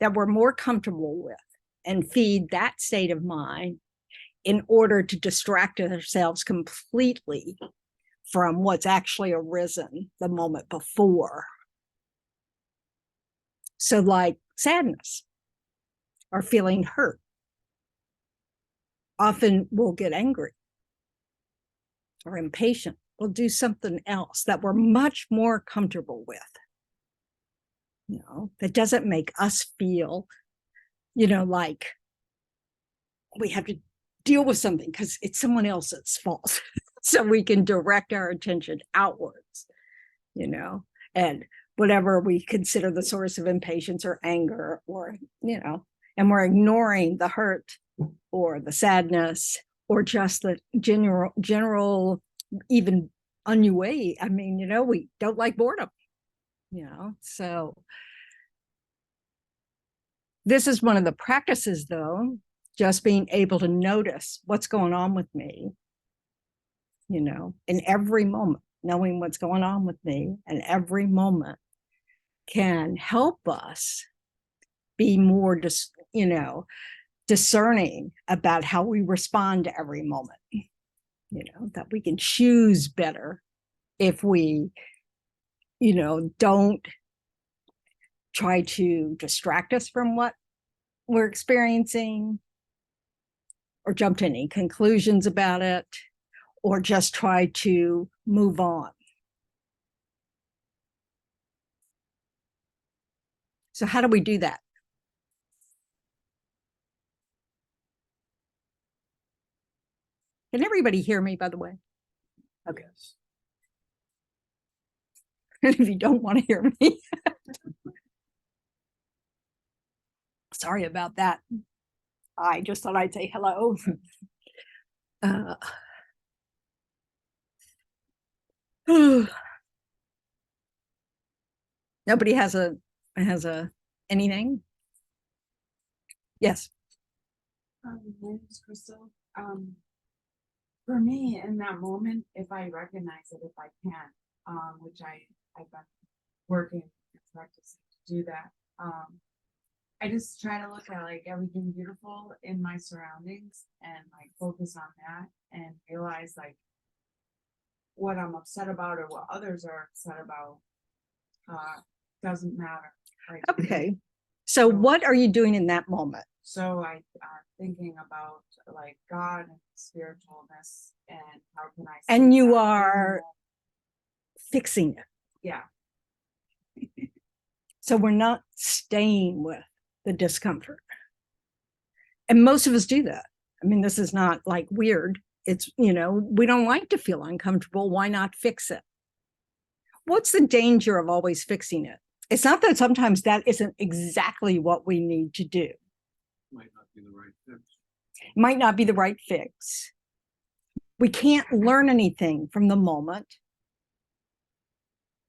that we're more comfortable with and feed that state of mind in order to distract ourselves completely from what's actually arisen the moment before. So like sadness or feeling hurt. Often we'll get angry or impatient. We'll do something else that we're much more comfortable with. You know, that doesn't make us feel, you know, like we have to deal with something because it's someone else's fault. So we can direct our attention outwards, you know, and whatever we consider the source of impatience or anger, or, you know, and we're ignoring the hurt or the sadness or just the general even ennui. I mean, you know, we don't like boredom, you know. So this is one of the practices, though, just being able to notice what's going on with me, you know, in every moment, knowing what's going on with me in every moment can help us be more, you know, discerning about how we respond to every moment, you know, that we can choose better if we, you know, don't try to distract us from what we're experiencing or jump to any conclusions about it, or just try to move on. So how do we do that? Can everybody hear me, by the way? Okay. Yes. And if you don't want to hear me, sorry about that. I just thought I'd say hello. Nobody has a anything? Yes. My name is Crystal. For me, in that moment, if I recognize it, if I can, which I've been working and practicing to do that, I just try to look at like everything beautiful in my surroundings and like focus on that and realize like what I'm upset about or what others are upset about doesn't matter. Like, okay. So what are you doing in that moment? So I'm thinking about like God and spiritualness and how can I. And you are fixing it. Yeah. So we're not staying with the discomfort. And most of us do that. I mean, this is not like weird. It's, you know, we don't like to feel uncomfortable. Why not fix it? What's the danger of always fixing it? It's not that sometimes that isn't exactly what we need to do. Might not be the right fix. Might not be the right fix. We can't learn anything from the moment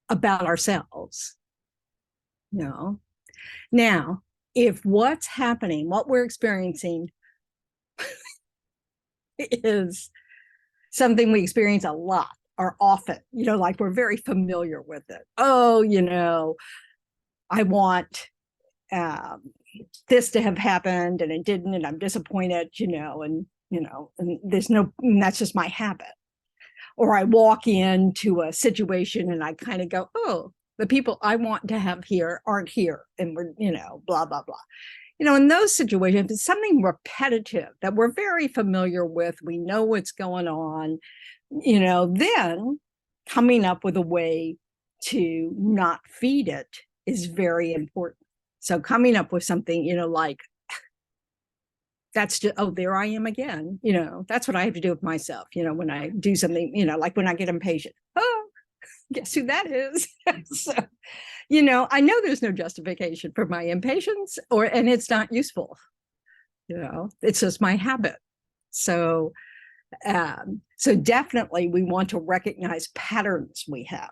about ourselves. No. Now, if what's happening, what we're experiencing is something we experience a lot or often, you know, like we're very familiar with it. Oh, you know, I want this to have happened and it didn't, and I'm disappointed, you know, and there's no, and that's just my habit. Or I walk into a situation and I kind of go, oh, the people I want to have here aren't here, and we're, you know, blah, blah, blah. You know, in those situations, it's something repetitive that we're very familiar with. We know what's going on, you know, then coming up with a way to not feed it is very important. So coming up with something, you know, like, that's just, oh, there I am again. You know, that's what I have to do with myself. You know, when I do something, you know, like when I get impatient, oh, guess who that is? So, you know, I know there's no justification for my impatience, and it's not useful. You know, it's just my habit. So, so definitely we want to recognize patterns we have.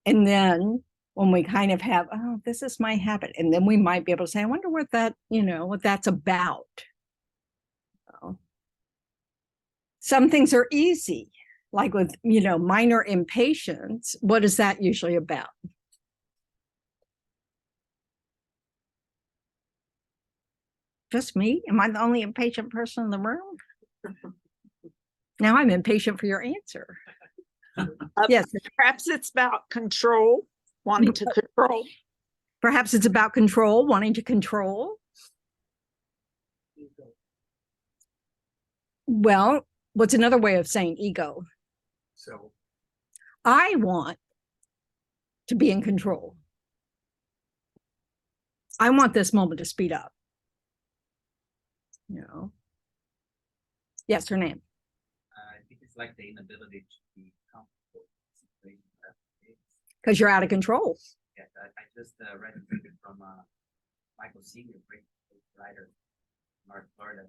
And then when we kind of have, oh, this is my habit, and then we might be able to say, I wonder what that, you know, what that's about. So, some things are easy, like with, you know, minor impatience. What is that usually about? Just me? Am I the only impatient person in the room? Now I'm impatient for your answer. Yes, Perhaps it's about control, wanting to control. perhaps it's about control, wanting to control. Well, what's another way of saying ego? So, I want to be in control. I want this moment to speed up. You know. Yes, her name. I think it's like the inability to be comfortable with the situation that is. Because you're out of control. Yeah, I just read a thing from Michael Singer, great writer, North Florida.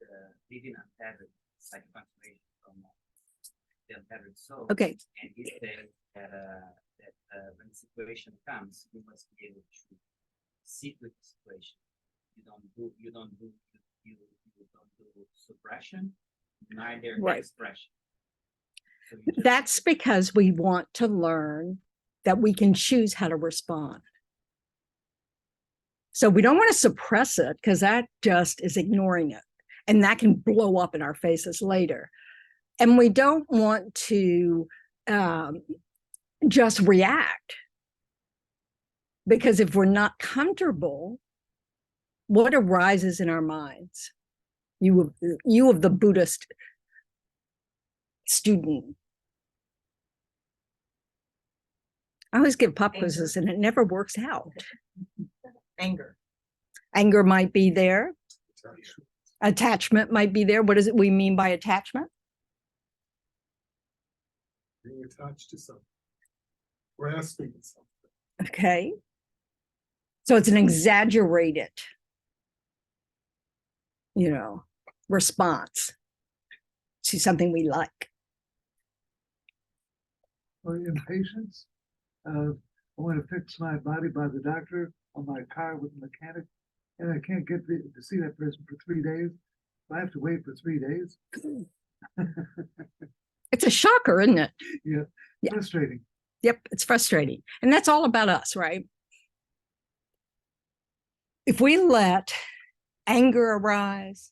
The living untethered, it's like a confirmation from the untethered soul. Okay. And he says that when the situation comes, you must be able to sit with the situation. You don't do suppression, neither Right. expression. So you just- That's because we want to learn that we can choose how to respond. So we don't want to suppress it because that just is ignoring it. And that can blow up in our faces later. And we don't want to just react. Because if we're not comfortable, what arises in our minds? You of the Buddhist student. I always give pop quizzes and it never works out. Anger. Anger might be there. Attachment might be there. What is it we mean by attachment? being attached to something, grasping at something. Okay. So it's an exaggerated, response to something we like. Or impatience. I want to fix my body by the doctor on my car with the mechanic, and I can't get to see that person for 3 days. I have to wait for 3 days. It's a shocker, isn't it? Yeah, Yeah. frustrating. Yep, it's frustrating. And that's all about us, right? If we let anger arise,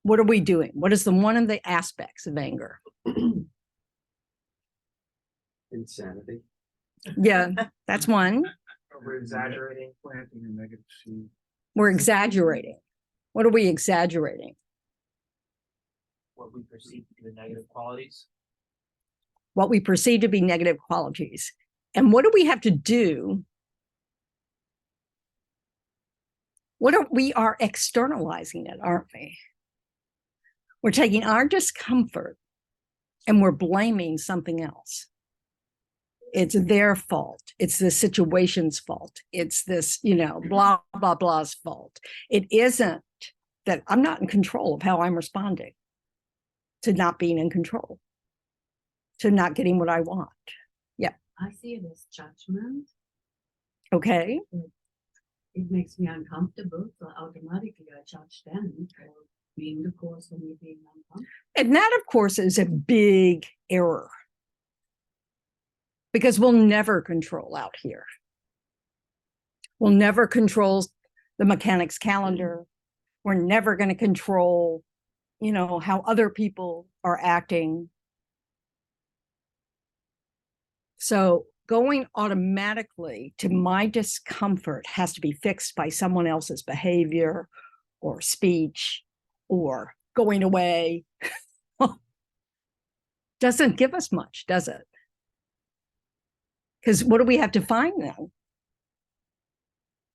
what are we doing? What is one of the aspects of anger? Insanity. Yeah, that's one. We're exaggerating, planting a negative seed. We're exaggerating. What are we exaggerating? What we perceive to be the negative qualities. What we perceive to be negative qualities. And what do we have to do? We are externalizing it, aren't we? We're taking our discomfort and we're blaming something else. It's their fault. It's the situation's fault. It's this, blah, blah, blah's fault. It isn't that I'm not in control of how I'm responding to not being in control, to not getting what I want. Yeah. I see it as judgment. Okay. It makes me uncomfortable, so automatically I judge them for being the cause of me being uncomfortable. And that, of course, is a big error. Because we'll never control out here. We'll never control the mechanic's calendar. We're never going to control, how other people are acting. So going automatically to my discomfort has to be fixed by someone else's behavior or speech or going away. Doesn't give us much, does it? Because what do we have to find then?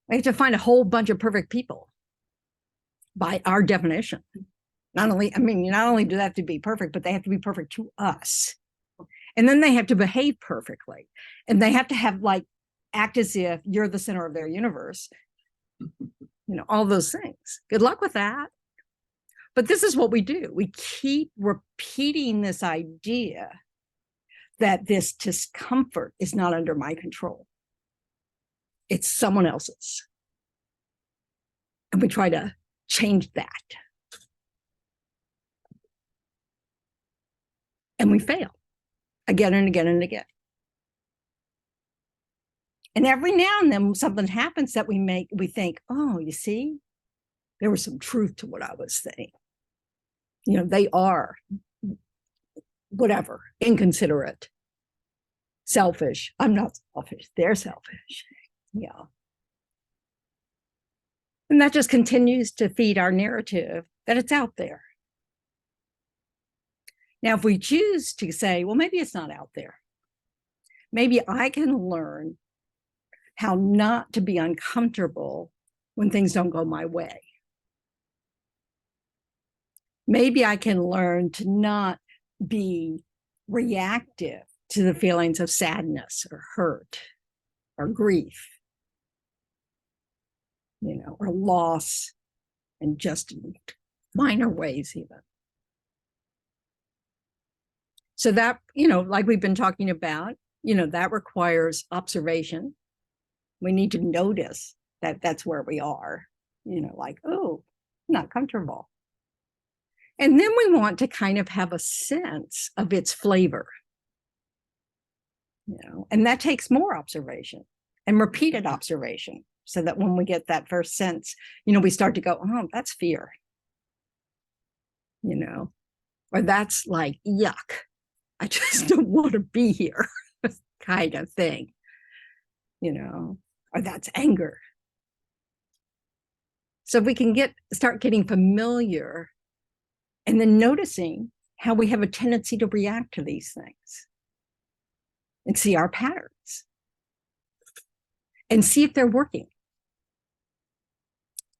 We have to find a whole bunch of perfect people by our definition. Not only do they have to be perfect, but they have to be perfect to us. And then they have to behave perfectly. And they have to have act as if you're the center of their universe. All those things. Good luck with that. But this is what we do. We keep repeating this idea that this discomfort is not under my control. It's someone else's. And we try to change that. And we fail again and again and again. And every now and then something happens that we think, oh, you see, there was some truth to what I was saying. You know, they are whatever, inconsiderate, selfish. I'm not selfish. They're selfish. Yeah. And that just continues to feed our narrative that it's out there. Now, if we choose to say, well, maybe it's not out there. Maybe I can learn how not to be uncomfortable when things don't go my way. Maybe I can learn to not be reactive to the feelings of sadness or hurt or grief, you know, or loss, and just in minor ways even. So that, you know, like we've been talking about, you know, that requires observation. We need to notice that that's where we are, you know, like, oh, I'm not comfortable. And then we want to kind of have a sense of its flavor, you know, and that takes more observation and repeated observation, so that when we get that first sense, you know, we start to go, oh, that's fear, you know, or that's like, yuck, I just don't want to be here kind of thing, you know, or that's anger. So if we can start getting familiar and then noticing how we have a tendency to react to these things and see our patterns and see if they're working.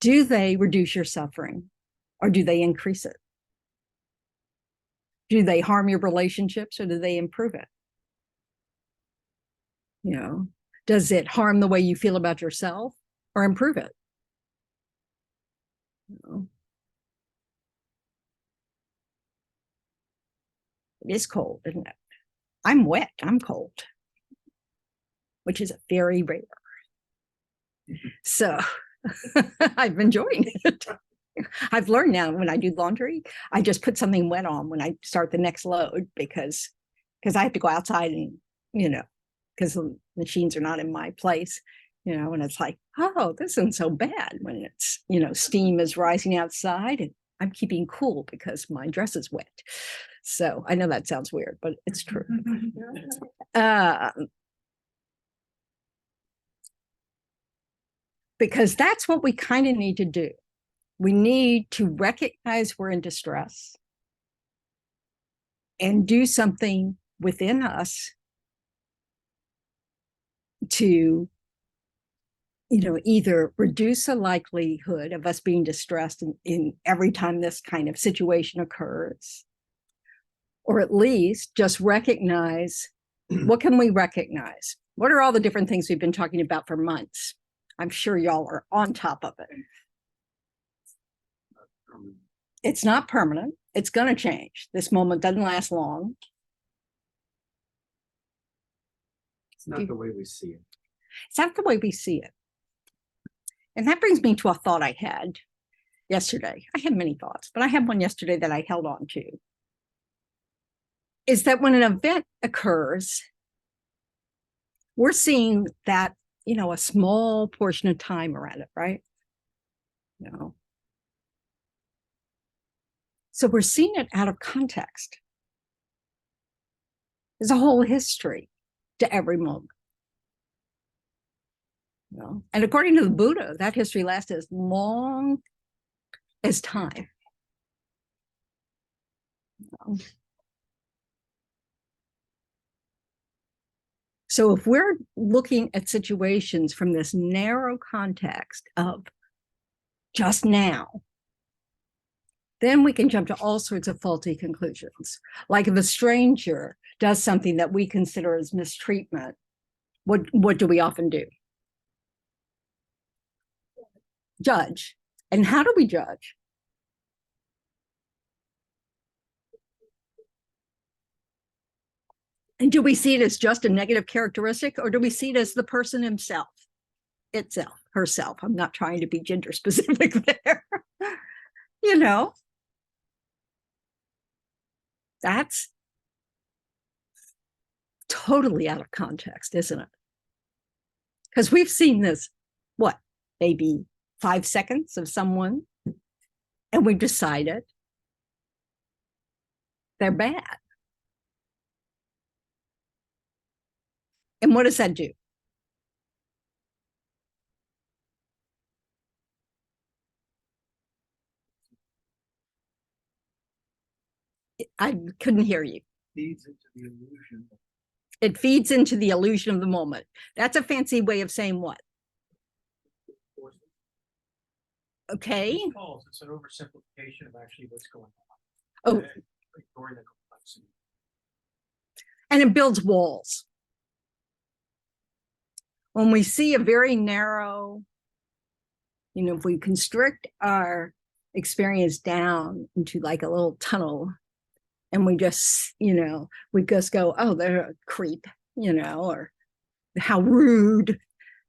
Do they reduce your suffering or do they increase it? Do they harm your relationships or do they improve it? You know, does it harm the way you feel about yourself or improve it? You know? It is cold, isn't it? I'm wet, I'm cold, which is very rare. So I'm enjoying it. I've learned now when I do laundry, I just put something wet on when I start the next load because I have to go outside and, you know, because the machines are not in my place, you know, and it's like, oh, this isn't so bad when it's, you know, steam is rising outside and I'm keeping cool because my dress is wet. So I know that sounds weird, but it's true. Because that's what we kind of need to do. We need to recognize we're in distress and do something within us to, you know, either reduce the likelihood of us being distressed in every time this kind of situation occurs, or at least just recognize, what can we recognize? What are all the different things we've been talking about for months? I'm sure y'all are on top of it. It's not permanent. It's going to change. This moment doesn't last long. It's not the way we see it. It's not the way we see it. And that brings me to a thought I had yesterday. I had many thoughts, but I had one yesterday that I held on to. Is that when an event occurs, we're seeing that, you know, a small portion of time around it, right? You know. So we're seeing it out of context. There's a whole history to every moment. You know? And according to the Buddha, that history lasts as long as time. You know? So if we're looking at situations from this narrow context of just now, then we can jump to all sorts of faulty conclusions. Like if a stranger does something that we consider as mistreatment, what do we often do? Judge. And how do we judge? And do we see it as just a negative characteristic, or do we see it as the person himself, itself, herself? I'm not trying to be gender specific there. You know, that's totally out of context, isn't it? Because we've seen this, what, maybe 5 seconds of someone and we decided they're bad. And what does that do? I couldn't hear you. Feeds into the illusion. It feeds into the illusion of the moment. That's a fancy way of saying what? Okay. It's an oversimplification of actually what's going on. Oh, Ignoring the complexity. and it builds walls. When we see a very narrow, if we constrict our experience down into like a little tunnel, and we just, we just go, oh, they're a creep, or how rude.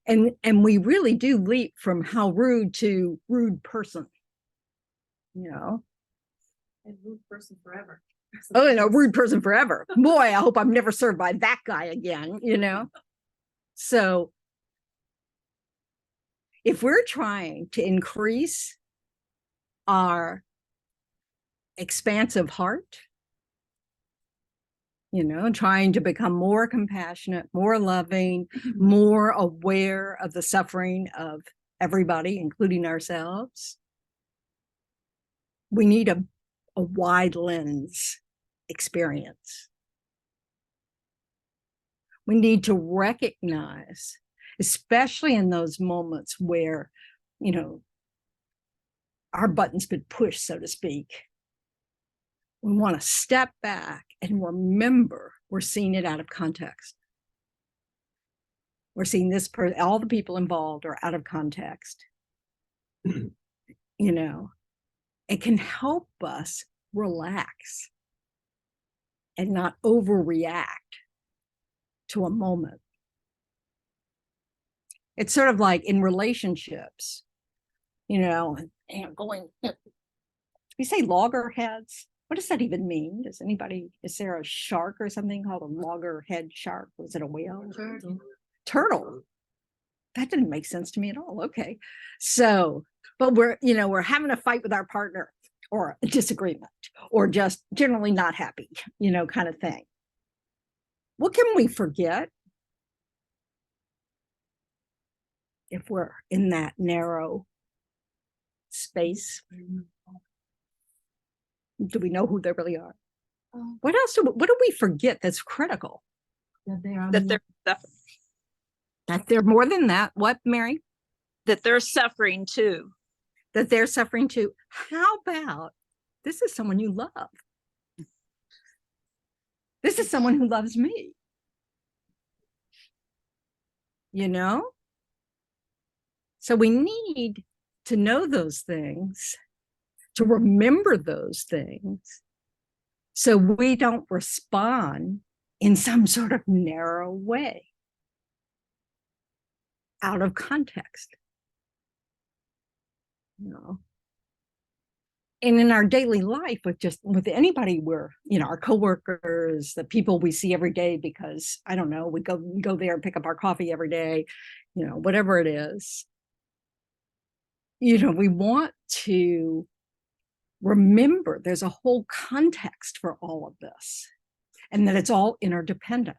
And we really do leap from how rude to rude person, And rude person forever. Oh, and a rude person forever. Boy, I hope I'm never served by that guy again, So if we're trying to increase our expansive heart, trying to become more compassionate, more loving, more aware of the suffering of everybody, including ourselves, we need a wide lens experience. We need to recognize, especially in those moments where, our button's been pushed, so to speak. We want to step back and remember we're seeing it out of context. We're seeing this person, all the people involved are out of context. It can help us relax and not overreact to a moment. It's sort of like in relationships, and going, we say loggerheads. What does that even mean? Is there a shark or something called a loggerhead shark? Was it a whale? Turtle. That didn't make sense to me at all. Okay. So, but we're having a fight with our partner or a disagreement or just generally not happy, kind of thing. What can we forget if we're in that narrow space? Do we know who they really are? What else what do we forget that's critical? That That they're more than that. What, Mary? That they're suffering too. That they're suffering too. How about this is someone you love? This is someone who loves me. So we need to know those things, to remember those things, so we don't respond in some sort of narrow way, out of context. And in our daily life, with anybody, we're, our coworkers, the people we see every day, because I don't know, we go there and pick up our coffee every day, whatever it is. We want to remember there's a whole context for all of this, and that it's all interdependent.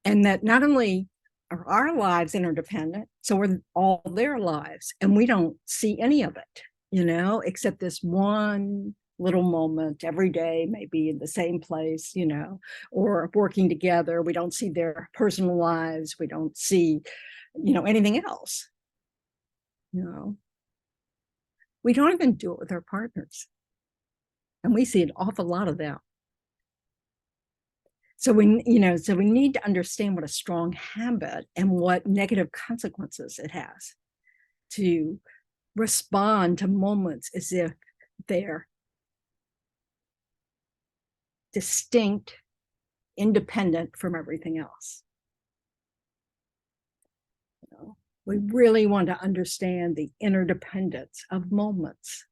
And that not only are our lives interdependent, so are all their lives, and we don't see any of it, except this one little moment every day, maybe in the same place, or working together. We don't see their personal lives. We don't see, anything else. We don't even do it with our partners, and we see an awful lot of that. So we need to understand what a strong habit and what negative consequences it has to respond to moments as if they're distinct, independent from everything else. We really want to understand the interdependence of moments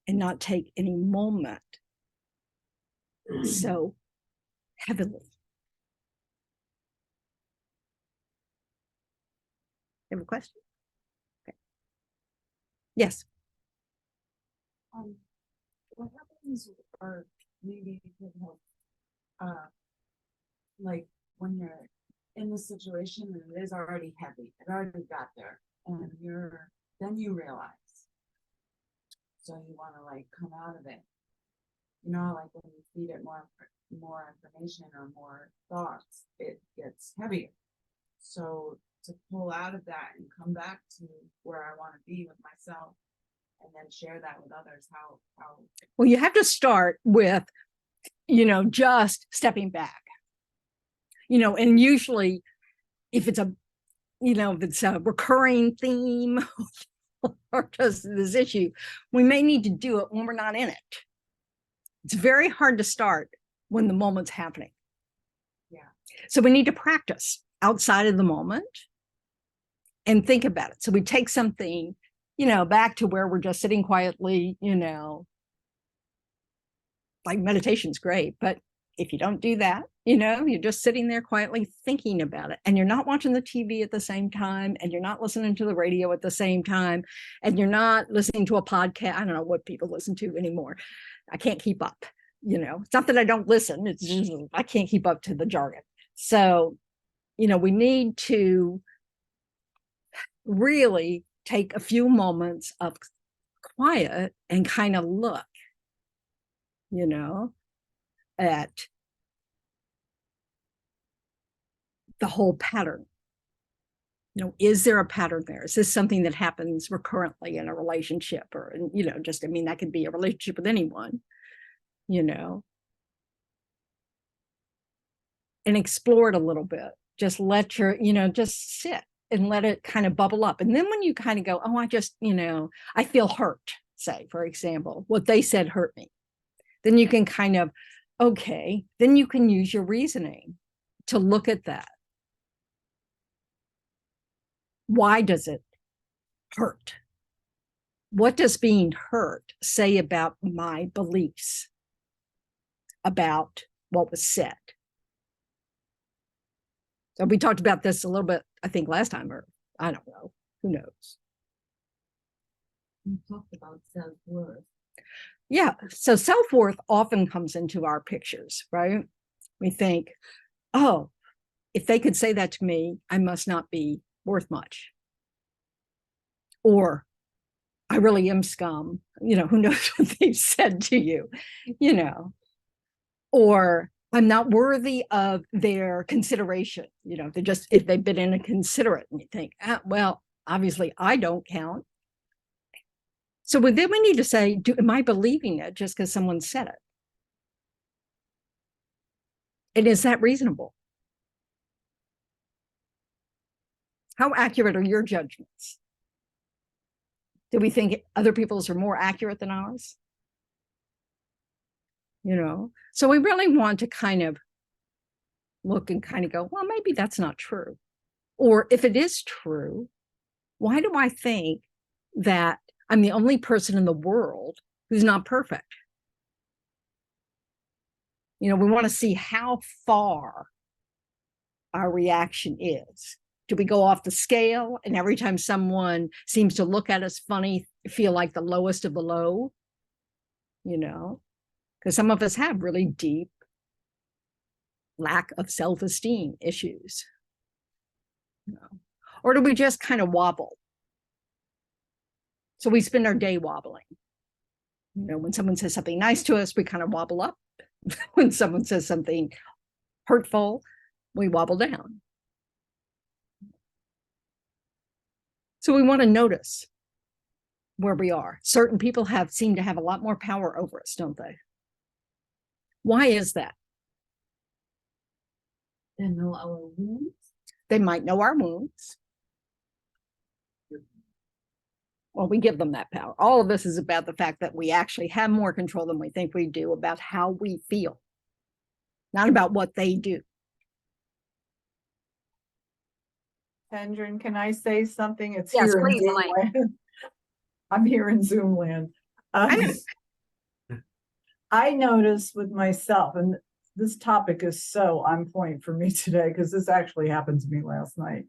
and not take any moment so heavily. You have a question? Okay. Yes. What happens, or maybe you could help, like when you're in the situation and it is already heavy, it already got there, and then you realize, so you want to like come out of it, you know, like when you feed it more information or more thoughts, it gets heavier. So to pull out of that and come back to where I want to be with myself, and then share that with others, how Well, you have to start with, just stepping back, and usually if it's a recurring theme or just this issue, we may need to do it when we're not in it. It's very hard to start when the moment's happening. Yeah. So we need to practice outside of the moment and think about it. So we take something, back to where we're just sitting quietly, like meditation's great, but if you don't do that, you're just sitting there quietly thinking about it, and you're not watching the TV at the same time, and you're not listening to the radio at the same time, and you're not listening to a podcast. I don't know what people listen to anymore. I can't keep up. It's not that I don't listen. It's just I can't keep up to the jargon. So, we need to really take a few moments of quiet and kind of look, at the whole pattern. Is there a pattern there? Is this something that happens recurrently in a relationship, or, that could be a relationship with anyone, and explore it a little bit. Just let just sit and let it kind of bubble up. And then when you kind of go, oh, I just, I feel hurt, say, for example, what they said hurt me. Then you can kind of, okay, then you can use your reasoning to look at that. Why does it hurt? What does being hurt say about my beliefs, about what was said? So we talked about this a little bit, I think, last time, or I don't know, who knows? We talked about self-worth. Yeah, so self-worth often comes into our pictures, right? We think, oh, if they could say that to me, I must not be worth much. Or I really am scum, who knows what they've said to you, or I'm not worthy of their consideration, if they've been inconsiderate, and you think, well, obviously I don't count. So then we need to say, am I believing it just because someone said it? And is that reasonable? How accurate are your judgments? Do we think other people's are more accurate than ours? So we really want to kind of look and kind of go, well, maybe that's not true. Or if it is true, why do I think that I'm the only person in the world who's not perfect? We want to see how far our reaction is. Do we go off the scale, and every time someone seems to look at us funny, feel like the lowest of the low? Because some of us have really deep lack of self-esteem issues. Or do we just kind of wobble? So we spend our day wobbling. When someone says something nice to us, we kind of wobble up. When someone says something hurtful, we wobble down. So we want to notice where we are. Certain people seem to have a lot more power over us, don't they? Why is that? They know our wounds. They might know our wounds. Well, we give them that power. All of this is about the fact that we actually have more control than we think we do about how we feel, not about what they do. Tendron, can I say something? It's Yes, here in please, Zoom Elaine. land. I'm here in Zoom land. I noticed with myself, and this topic is so on point for me today, because this actually happened to me last night.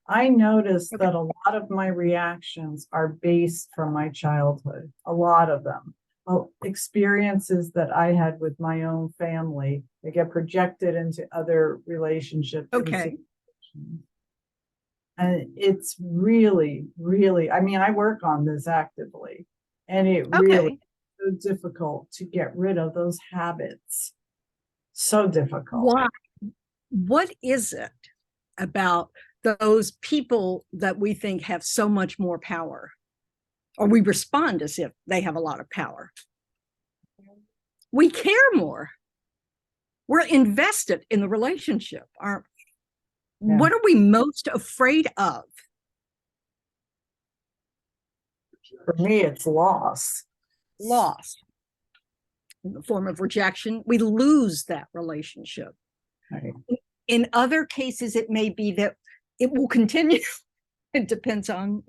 I noticed Okay. that a lot of my reactions are based from my childhood, a lot of them. Experiences that I had with my own family, they get projected into other relationships. and Okay. situations. And it's really, really, I mean, I work on this actively, and it really Okay. is so difficult to get rid of those habits. So difficult. Why? What is it about those people that we think have so much more power, or we respond as if they have a lot of power? We care more. We're invested in the relationship, aren't we? Yeah. What are we most afraid of? For me, it's loss. Loss in the form of rejection. We lose that relationship. Right. In other cases, it may be that it will continue. It depends on,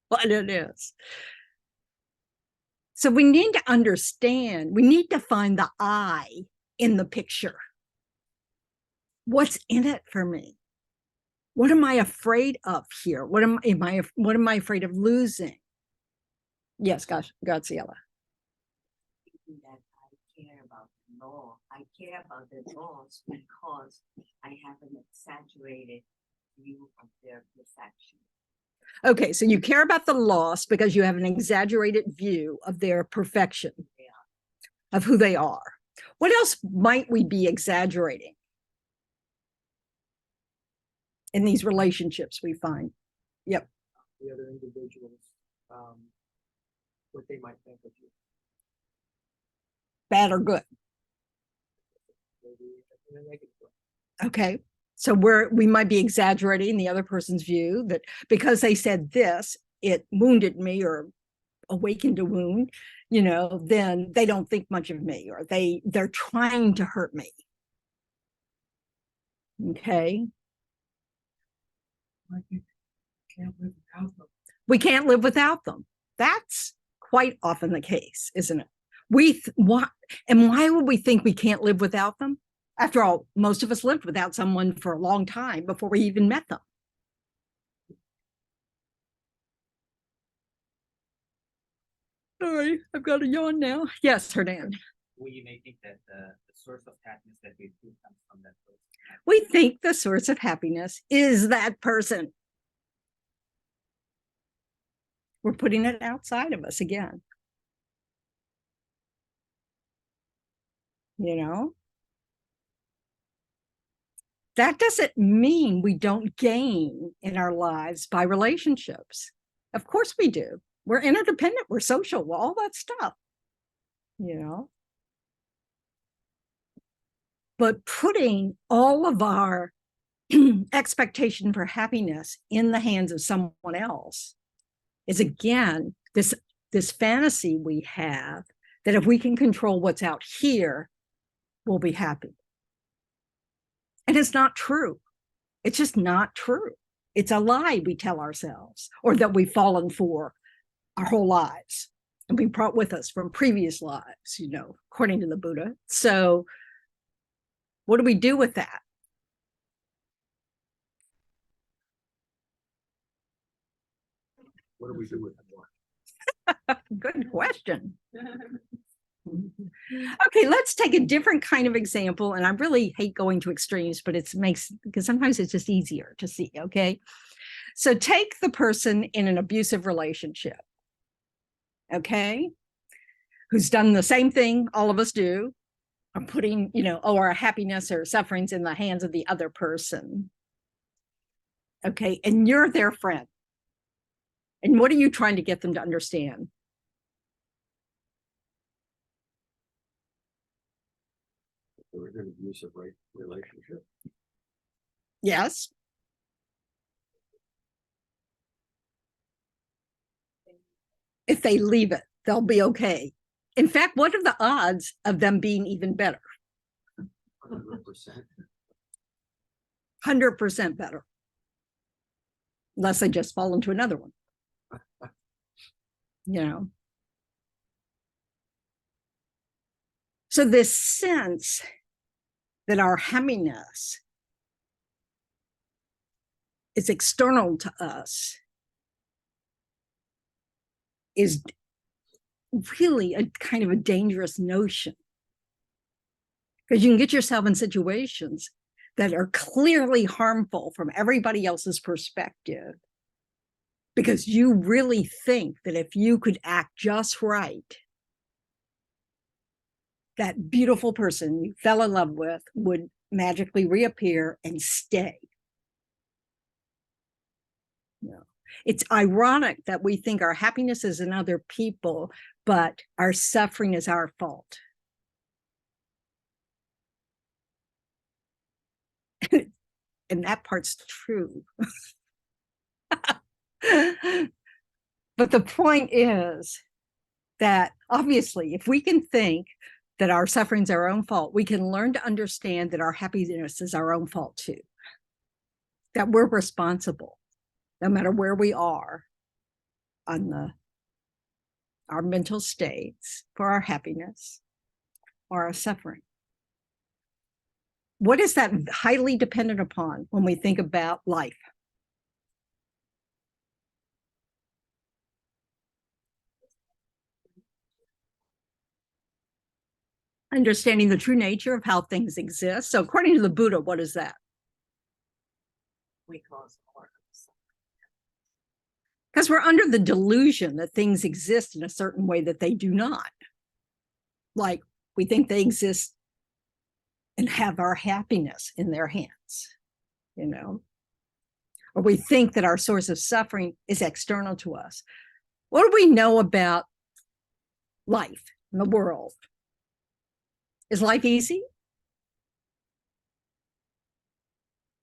what it is. So we need to understand, we need to find the I in the picture. What's in it for me? What am I afraid of here? What am I afraid of losing? Yes, gosh, Graciela. That I care about the law. I care about the laws because I have an exaggerated view of their perfection. Okay, so you care about the loss because you have an exaggerated view of their perfection, of who they are. What else might we be exaggerating in these relationships we find? Yep. The other individuals, what they might think of you. Bad or good? Maybe in a negative way. Okay. So we might be exaggerating the other person's view that because they said this, it wounded me or awakened a wound, then they don't think much of me, or they're trying to hurt me. Okay. We can't live without them. That's quite often the case, isn't it? Why would we think we can't live without them? After all, most of us lived without someone for a long time before we even met them. Sorry, I've got a yawn now. Yes, Hernan. We may think that the source of happiness that we feel comes from that person. We think the source of happiness is that person. We're putting it outside of us again. That doesn't mean we don't gain in our lives by relationships. Of course we do. We're interdependent, we're social, all that stuff, But putting all of our expectation for happiness in the hands of someone else is, again, this fantasy we have that if we can control what's out here, we'll be happy. And it's not true. It's just not true. It's a lie we tell ourselves, or that we've fallen for our whole lives and we brought with us from previous lives, according to the Buddha. So what do we do with that? What do we do with it? Good question. Okay, let's take a different kind of example. And I really hate going to extremes, but because sometimes it's just easier to see. Okay. So take the person in an abusive relationship. Okay. Who's done the same thing all of us do, or putting, our happiness or sufferings in the hands of the other person. Okay. And you're their friend. And what are you trying to get them to understand? We're in an abusive relationship. Yes. If they leave it, they'll be okay. In fact, what are the odds of them being even better? 100%. 100% better. Unless they just fall into another one. So this sense that our happiness is external to us is really a kind of a dangerous notion. Because you can get yourself in situations that are clearly harmful from everybody else's perspective, because you really think that if you could act just right, that beautiful person you fell in love with would magically reappear and stay. No. It's ironic that we think our happiness is in other people, but our suffering is our fault. And that part's true. But the point is that obviously, if we can think that our suffering's our own fault, we can learn to understand that our happiness is our own fault too. That we're responsible, no matter where we are on our mental states, for our happiness or our suffering. What is that highly dependent upon when we think about life? Understanding the true nature of how things exist. So according to the Buddha, what is that? We cause more. Because we're under the delusion that things exist in a certain way that they do not. Like we think they exist and have our happiness in their hands, you know? Or we think that our source of suffering is external to us. What do we know about life in the world? Is life easy?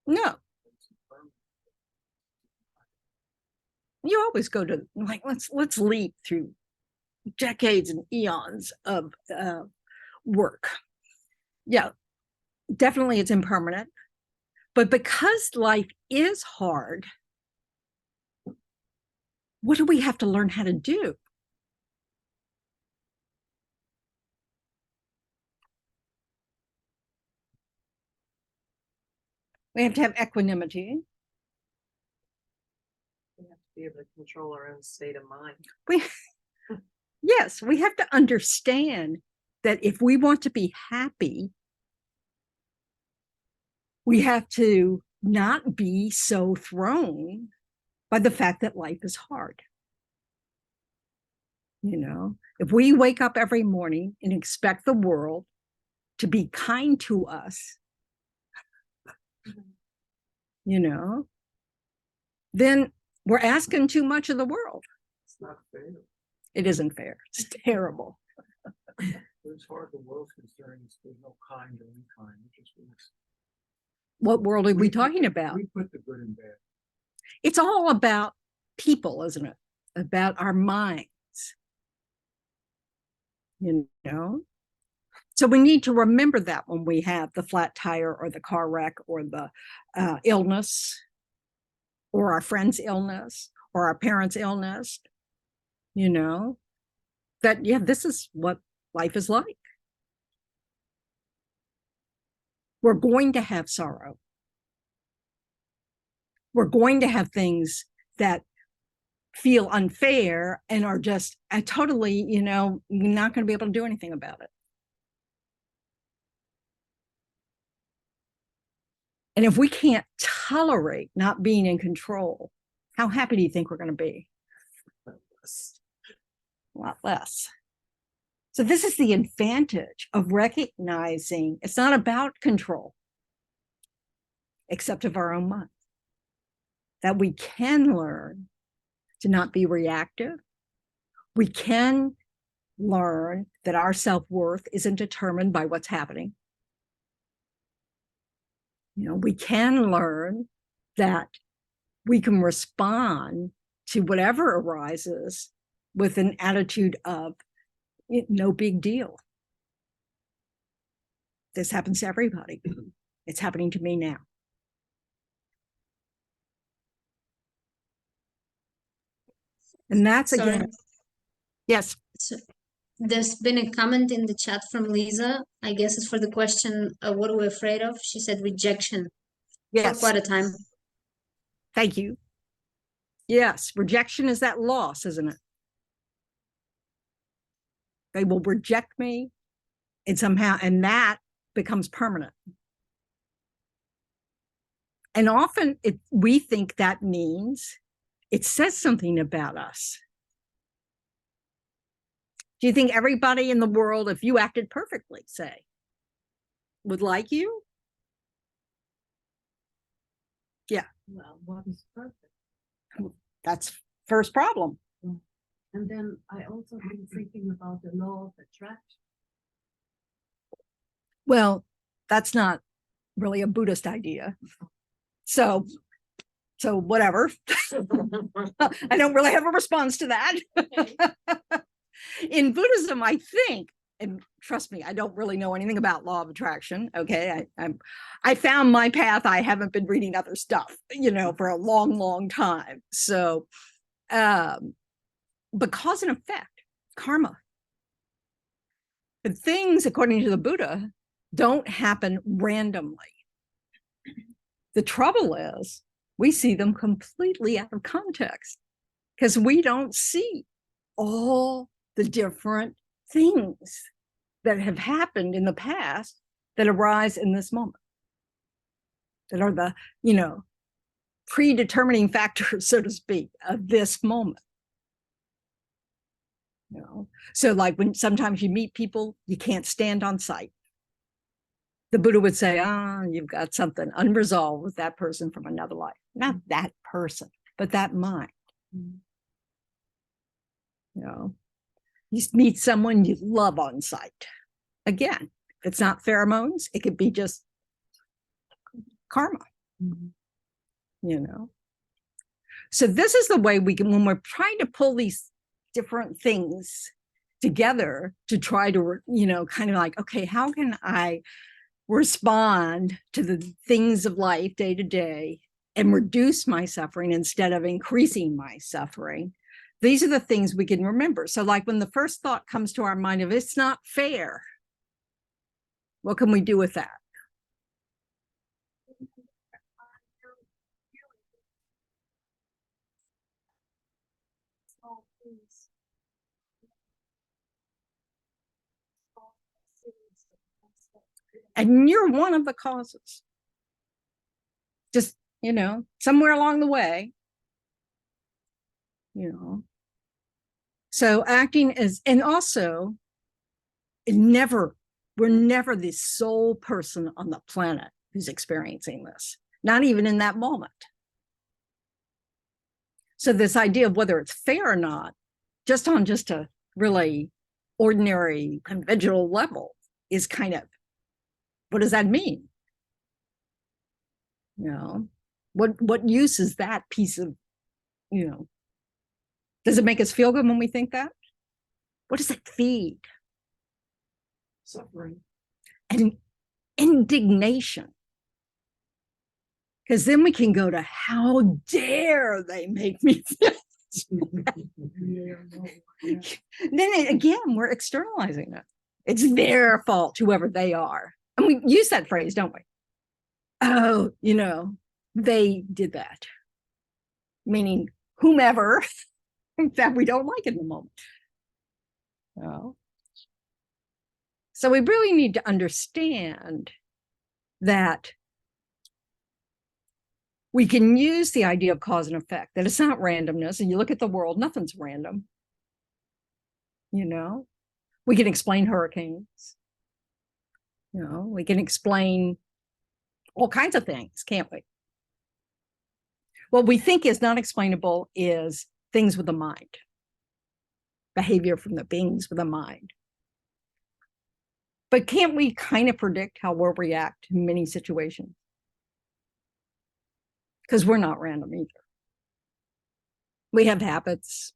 No. You always go to, like, let's leap through decades and eons of work. Yeah, definitely it's impermanent. But because life is hard, what do we have to learn how to do? We have to have equanimity. We have to be able to control our own state of mind. Yes, we have to understand that if we want to be happy, we have to not be so thrown by the fact that life is hard. You know, if we wake up every morning and expect the world to be kind to us, you know, then we're asking too much of the world. It's not fair. It isn't fair. It's terrible. As far as the world's concerned, there's no kind or unkind. What world are we talking about? We put the good and bad. It's all about people, isn't it? About our minds. You know? So we need to remember that when we have the flat tire or the car wreck or the illness or our friend's illness or our parents' illness, you know, that, yeah, this is what life is like. We're going to have sorrow. We're going to have things that feel unfair and are just totally, you know, not going to be able to do anything about it. And if we can't tolerate not being in control, how happy do you think we're going to be? A lot less. So this is the advantage of recognizing it's not about control, except of our own mind. That we can learn to not be reactive. We can learn that our self-worth isn't determined by what's happening. You know, we can learn that we can respond to whatever arises with an attitude of no big deal. This happens to everybody. It's happening to me now. And that's Sorry. again, yes. So there's been a comment in the chat from Lisa. I guess it's for the question, what are we afraid of? She said rejection. For Yes. quite a time. Thank you. Yes, rejection is that loss, isn't it? They will reject me, and somehow, and that becomes permanent. And often we think that means it says something about us. Do you think everybody in the world, if you acted perfectly, say, would like you? Yeah. Well, what is perfect? That's first problem. And then I also been thinking about the law of attraction. Well, that's not really a Buddhist idea. So whatever. I don't really have a response to that. In Buddhism, I think, and trust me, I don't really know anything about law of attraction. Okay. I found my path. I haven't been reading other stuff, for a long, long time. So, but cause and effect, karma. But things, according to the Buddha, don't happen randomly. The trouble is we see them completely out of context because we don't see all the different things that have happened in the past that arise in this moment, that are the, predetermining factors, so to speak, of this moment. So like when sometimes you meet people, you can't stand on sight. The Buddha would say, you've got something unresolved with that person from another life. Not that person, but that mind. You meet someone you love on sight. Again, if it's not pheromones, it could be just karma. So this is the way we can, when we're trying to pull these different things together to try to, kind of like, okay, how can I respond to the things of life day to day and reduce my suffering instead of increasing my suffering? These are the things we can remember. So like when the first thought comes to our mind of it's not fair, what can we do with that? And you're one of the causes. Just, somewhere along the way, So acting is, and also, we're never the sole person on the planet who's experiencing this, not even in that moment. So this idea of whether it's fair or not, just on a really ordinary conventional level is kind of, what does that mean? What use is that piece of, does it make us feel good when we think that? What does it feed? Suffering. And indignation. Because then we can go to how dare they make me feel. Then again, we're externalizing it. It's their fault, whoever they are. And we use that phrase, don't we? Oh, they did that. Meaning whomever that we don't like in the moment. So we really need to understand that we can use the idea of cause and effect, that it's not randomness. And you look at the world, nothing's random. We can explain hurricanes. We can explain all kinds of things, can't we? What we think is not explainable is things with a mind, behavior from the beings with a mind. But can't we kind of predict how we'll react in many situations? Because we're not random either. We have habits.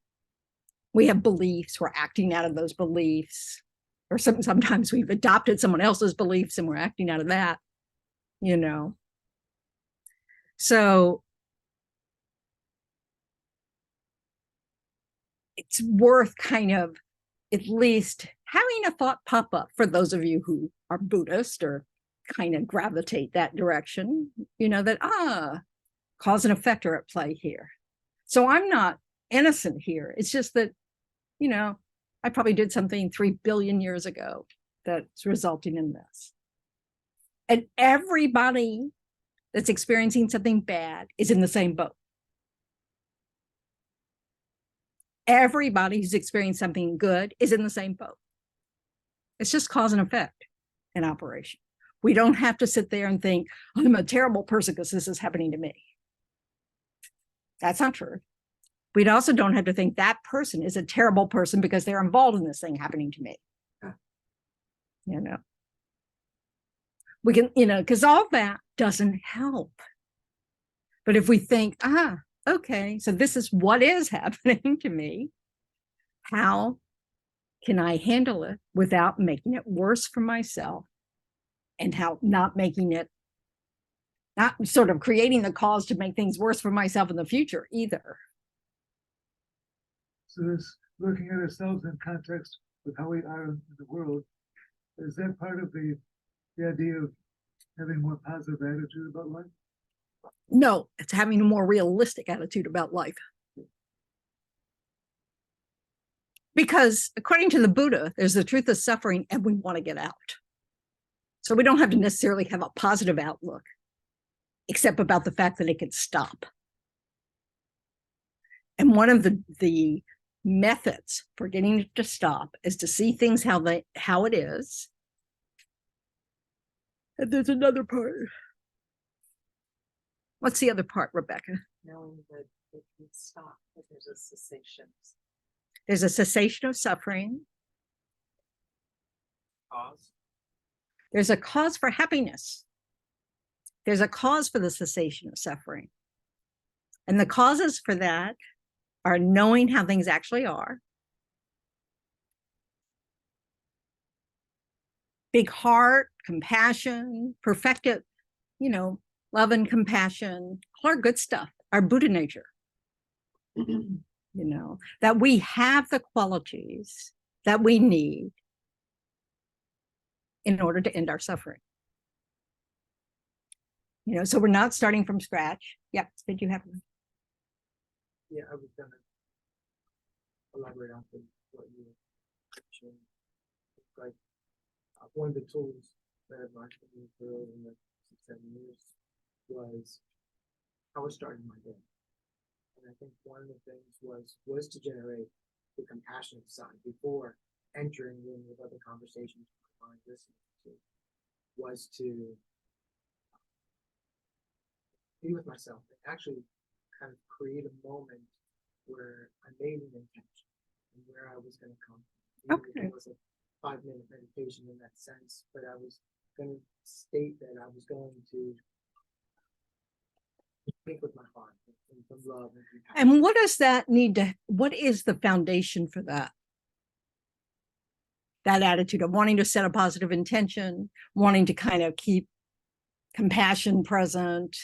We have beliefs. We're acting out of those beliefs. Or sometimes we've adopted someone else's beliefs and we're acting out of that, So it's worth kind of at least having a thought pop up for those of you who are Buddhist or kind of gravitate that direction, that, Cause and effect are at play here. So I'm not innocent here. It's just that, you know, I probably did something 3 billion years ago that's resulting in this. And everybody that's experiencing something bad is in the same boat. Everybody who's experienced something good is in the same boat. It's just cause and effect in operation. We don't have to sit there and think, I'm a terrible person because this is happening to me. That's not true. We also don't have to think that person is a terrible person because they're involved in this thing happening to me. You know, we can, you know, because all that doesn't help. But if we think, okay, so this is what is happening to me, how can I handle it without making it worse for myself, and how not making it, not sort of creating the cause to make things worse for myself in the future either. So this looking at ourselves in context with how we are in the world, is that part of the idea of having more positive attitude about life? No, it's having a more realistic attitude about life. Because according to the Buddha, there's the truth of suffering and we want to get out. So we don't have to necessarily have a positive outlook, except about the fact that it can stop. And one of the methods for getting it to stop is to see things how it is. And there's another part. What's the other part, Rebecca? Knowing that it can stop, that there's a cessation. There's a cessation of suffering. Cause. There's a cause for happiness. There's a cause for the cessation of suffering. And the causes for that are knowing how things actually are. Big heart, compassion, perfected, you know, love and compassion, all our good stuff, our Buddha nature. You know, that we have the qualities that we need in order to end our suffering. You know, so we're not starting from scratch. Yep, did you have? Yeah, I was gonna elaborate on what you mentioned. Like one of the tools that I've learned from you for over the 6-7 years was I was starting my day. And I think one of the things was to generate the compassionate side before entering in with other conversations my mind listening to, was to be with myself and actually kind of create a moment where I made an intention and where I was going to come. Okay. It was a 5-minute meditation in that sense, but I was going to state that I was going to think with my heart and from love and compassion. And what does that need to, what is the foundation for that? That attitude of wanting to set a positive intention, wanting to kind of keep compassion present,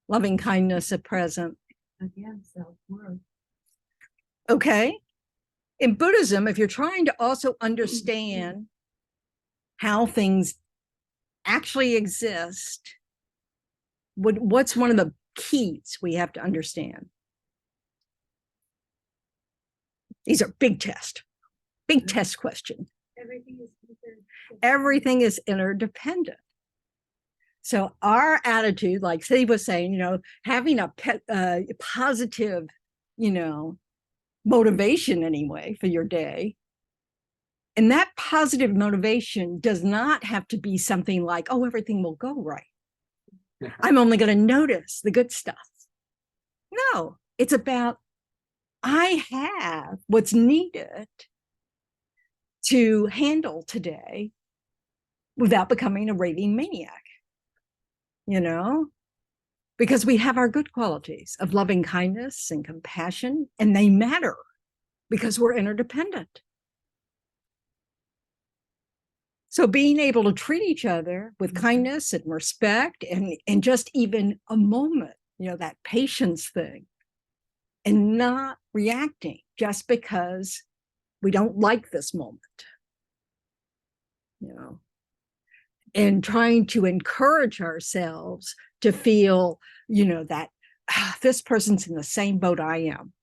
loving kindness at present. Again, self-worth. Okay. In Buddhism, if you're trying to also understand how things actually exist, what's one of the keys we have to understand? These are big test question. Everything is interdependent. Everything is interdependent. So our attitude, like Steve was saying, you know, having a positive, you know, motivation anyway for your day. And that positive motivation does not have to be something like, oh, everything will go right. I'm only going to notice the good stuff. No, it's about, I have what's needed to handle today without becoming a raving maniac, you know, because we have our good qualities of loving kindness and compassion, and they matter because we're interdependent. So being able to treat each other with kindness and respect and just even a moment, you know, that patience thing, and not reacting just because we don't like this moment, you know, and trying to encourage ourselves to feel, you know, that this person's in the same boat I am.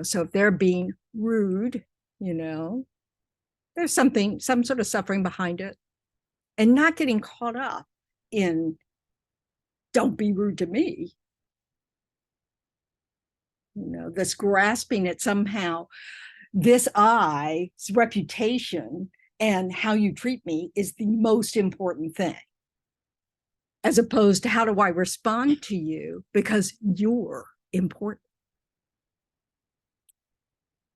So if they're being rude, there's some sort of suffering behind it, and not getting caught up in don't be rude to me. This grasping at somehow this I's reputation and how you treat me is the most important thing, as opposed to how do I respond to you because you're important,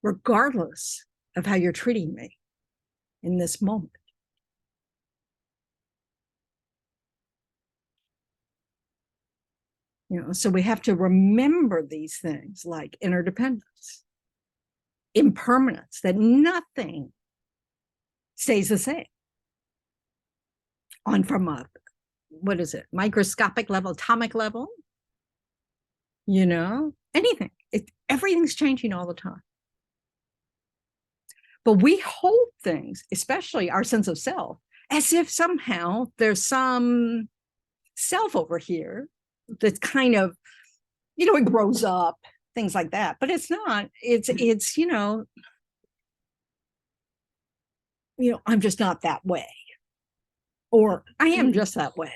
regardless of how you're treating me in this moment. So we have to remember these things like interdependence, impermanence, that nothing stays the same from a, what is it, microscopic level, atomic level, anything. Everything's changing all the time. But we hold things, especially our sense of self, as if somehow there's some self over here that's kind of, it grows up, things like that. But it's not. It's I'm just not that way. Or I am just that way.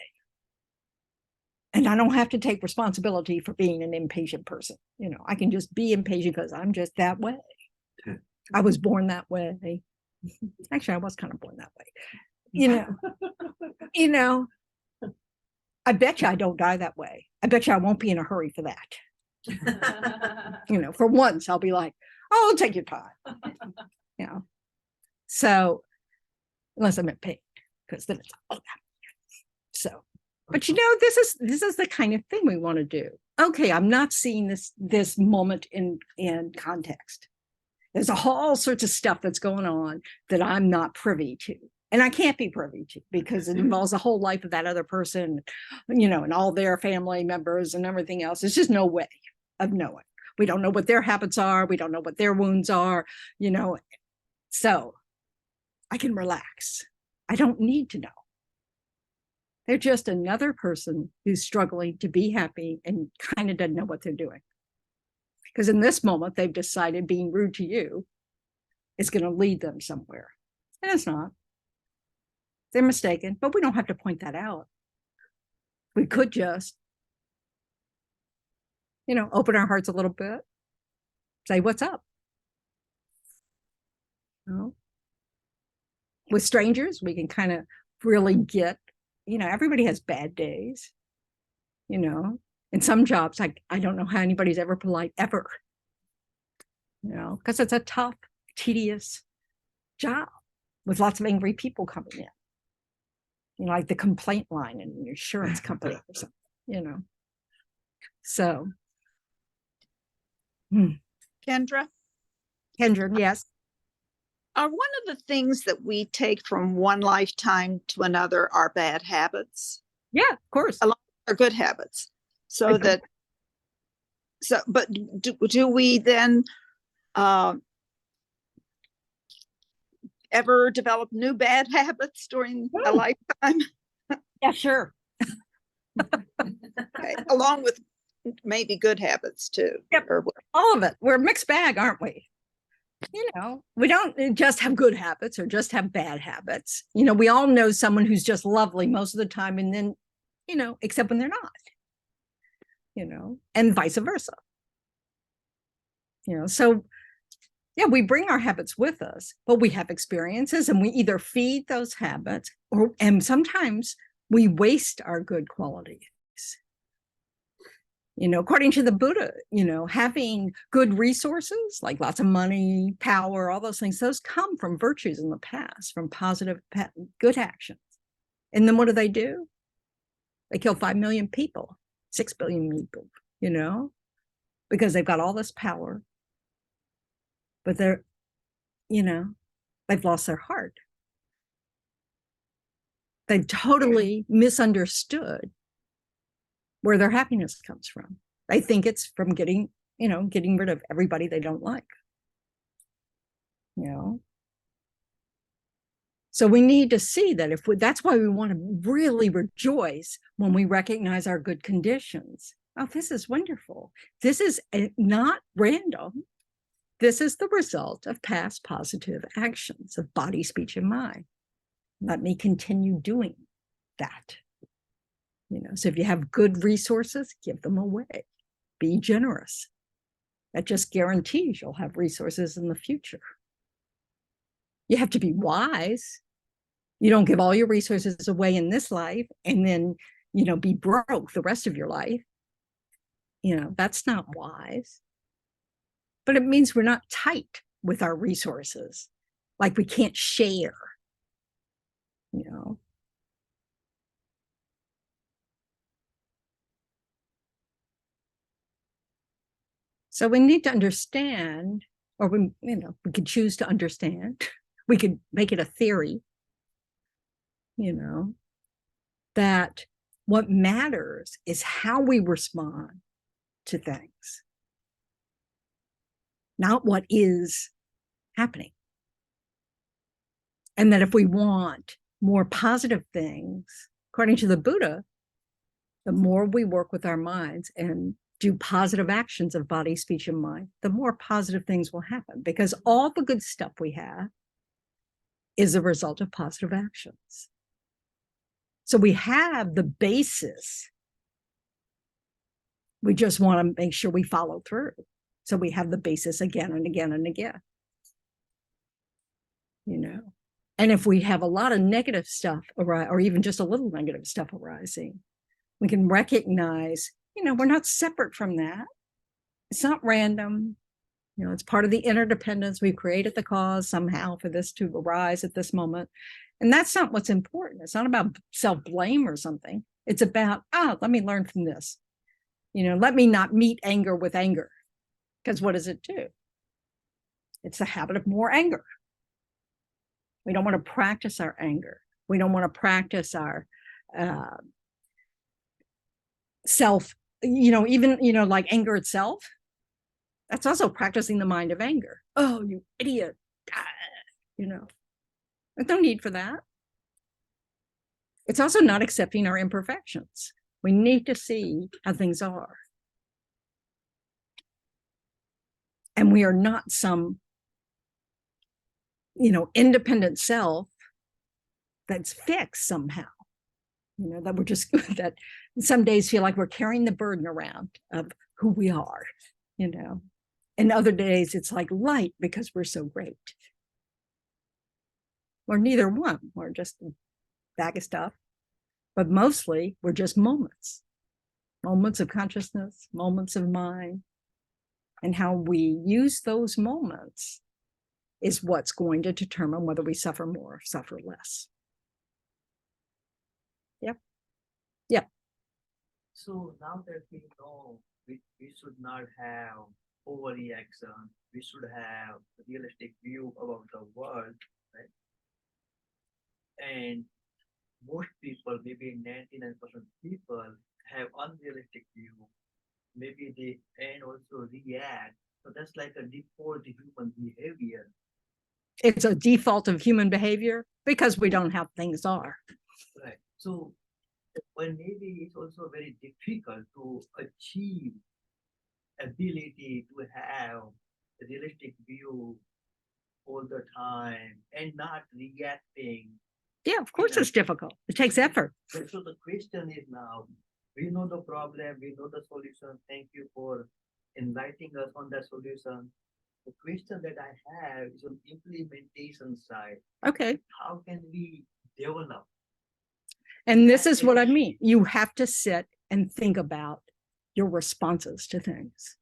And I don't have to take responsibility for being an impatient person. I can just be impatient because I'm just that way. I was born that way. Actually, I was kind of born that way. I bet you I don't die that way. I bet you I won't be in a hurry for that. For once, I'll be like, oh, take your time. So, unless I'm in pain, because then it's all that. So, but this is the kind of thing we want to do. Okay, I'm not seeing this moment in context. There's all sorts of stuff that's going on that I'm not privy to. And I can't be privy to because it involves the whole life of that other person, and all their family members and everything else. There's just no way of knowing. We don't know what their habits are. We don't know what their wounds are, So I can relax. I don't need to know. They're just another person who's struggling to be happy and kind of doesn't know what they're doing. Because in this moment, they've decided being rude to you is going to lead them somewhere. And it's not. They're mistaken, but we don't have to point that out. We could just, open our hearts a little bit, say, what's up? With strangers, we can kind of really get, everybody has bad days, in some jobs, I don't know how anybody's ever polite ever, because it's a tough, tedious job with lots of angry people coming in, like the complaint line in an insurance company or something, So. Kendra, yes. are one of the things that we take from one lifetime to another are bad habits? Yeah, of course. Along with our good habits. But do we then ever develop new bad habits during a lifetime? Yeah, sure. Okay. Along with maybe good habits too. Yep. All of it. We're a mixed bag, aren't we? We don't just have good habits or just have bad habits. We all know someone who's just lovely most of the time, and then, except when they're not. And vice versa. So yeah, we bring our habits with us, but we have experiences and we either feed those habits and sometimes we waste our good qualities. According to the Buddha, having good resources like lots of money, power, all those things, those come from virtues in the past, from positive, good actions. And then what do? They kill 5 million people. 6 billion people, because they've got all this power, but they're, they've lost their heart. They totally misunderstood where their happiness comes from. They think it's from getting rid of everybody they don't like. So we need to see that that's why we want to really rejoice when we recognize our good conditions, oh, this is wonderful. This is not random. This is the result of past positive actions of body, speech, and mind. Let me continue doing that. So if you have good resources, give them away. Be generous. That just guarantees you'll have resources in the future. You have to be wise. You don't give all your resources away in this life and then, be broke the rest of your life. That's not wise. But it means we're not tight with our resources. Like we can't share, So we need to understand, or we could choose to understand. We could make it a theory, that what matters is how we respond to things, not what is happening. And that if we want more positive things, according to the Buddha, the more we work with our minds and do positive actions of body, speech, and mind, the more positive things will happen, because all the good stuff we have is a result of positive actions. So we have the basis. We just want to make sure we follow through. So we have the basis again and again and again. And if we have a lot of negative stuff arise, or even just a little negative stuff arising, we can recognize, we're not separate from that. It's not random. It's part of the interdependence. We've created the cause somehow for this to arise at this moment. And that's not what's important. It's not about self-blame or something. It's about, let me learn from this. Let me not meet anger with anger. Because what does it do? It's the habit of more anger. We don't want to practice our anger. We don't want to practice our self, even, like anger itself. That's also practicing the mind of anger. Oh, you idiot. There's no need for that. It's also not accepting our imperfections. We need to see how things are. And we are not some, independent self that's fixed somehow. That we're just, that some days feel like we're carrying the burden around of who we are, And other days it's like light because we're so great. We're neither one. We're just a bag of stuff. But mostly we're just moments of consciousness, moments of mind. And how we use those moments is what's going to determine whether we suffer more or suffer less. Yep. Yep. So now that we know we should not have overreaction, we should have a realistic view about the world, right? And most people, maybe 99% people, have unrealistic view. Maybe they and also react. So that's like a default human behavior. It's a default of human behavior because we don't have things are. Right. So, well, maybe it's also very difficult to achieve ability to have a realistic view all the time and not reacting. Yeah, of course it's difficult. It takes effort. So the question is now, we know the problem, we know the solution. Thank you for enlightening us on that solution. The question that I have is on implementation side. Okay. How can we develop? And this is what I mean. You have to sit and think about your responses to things.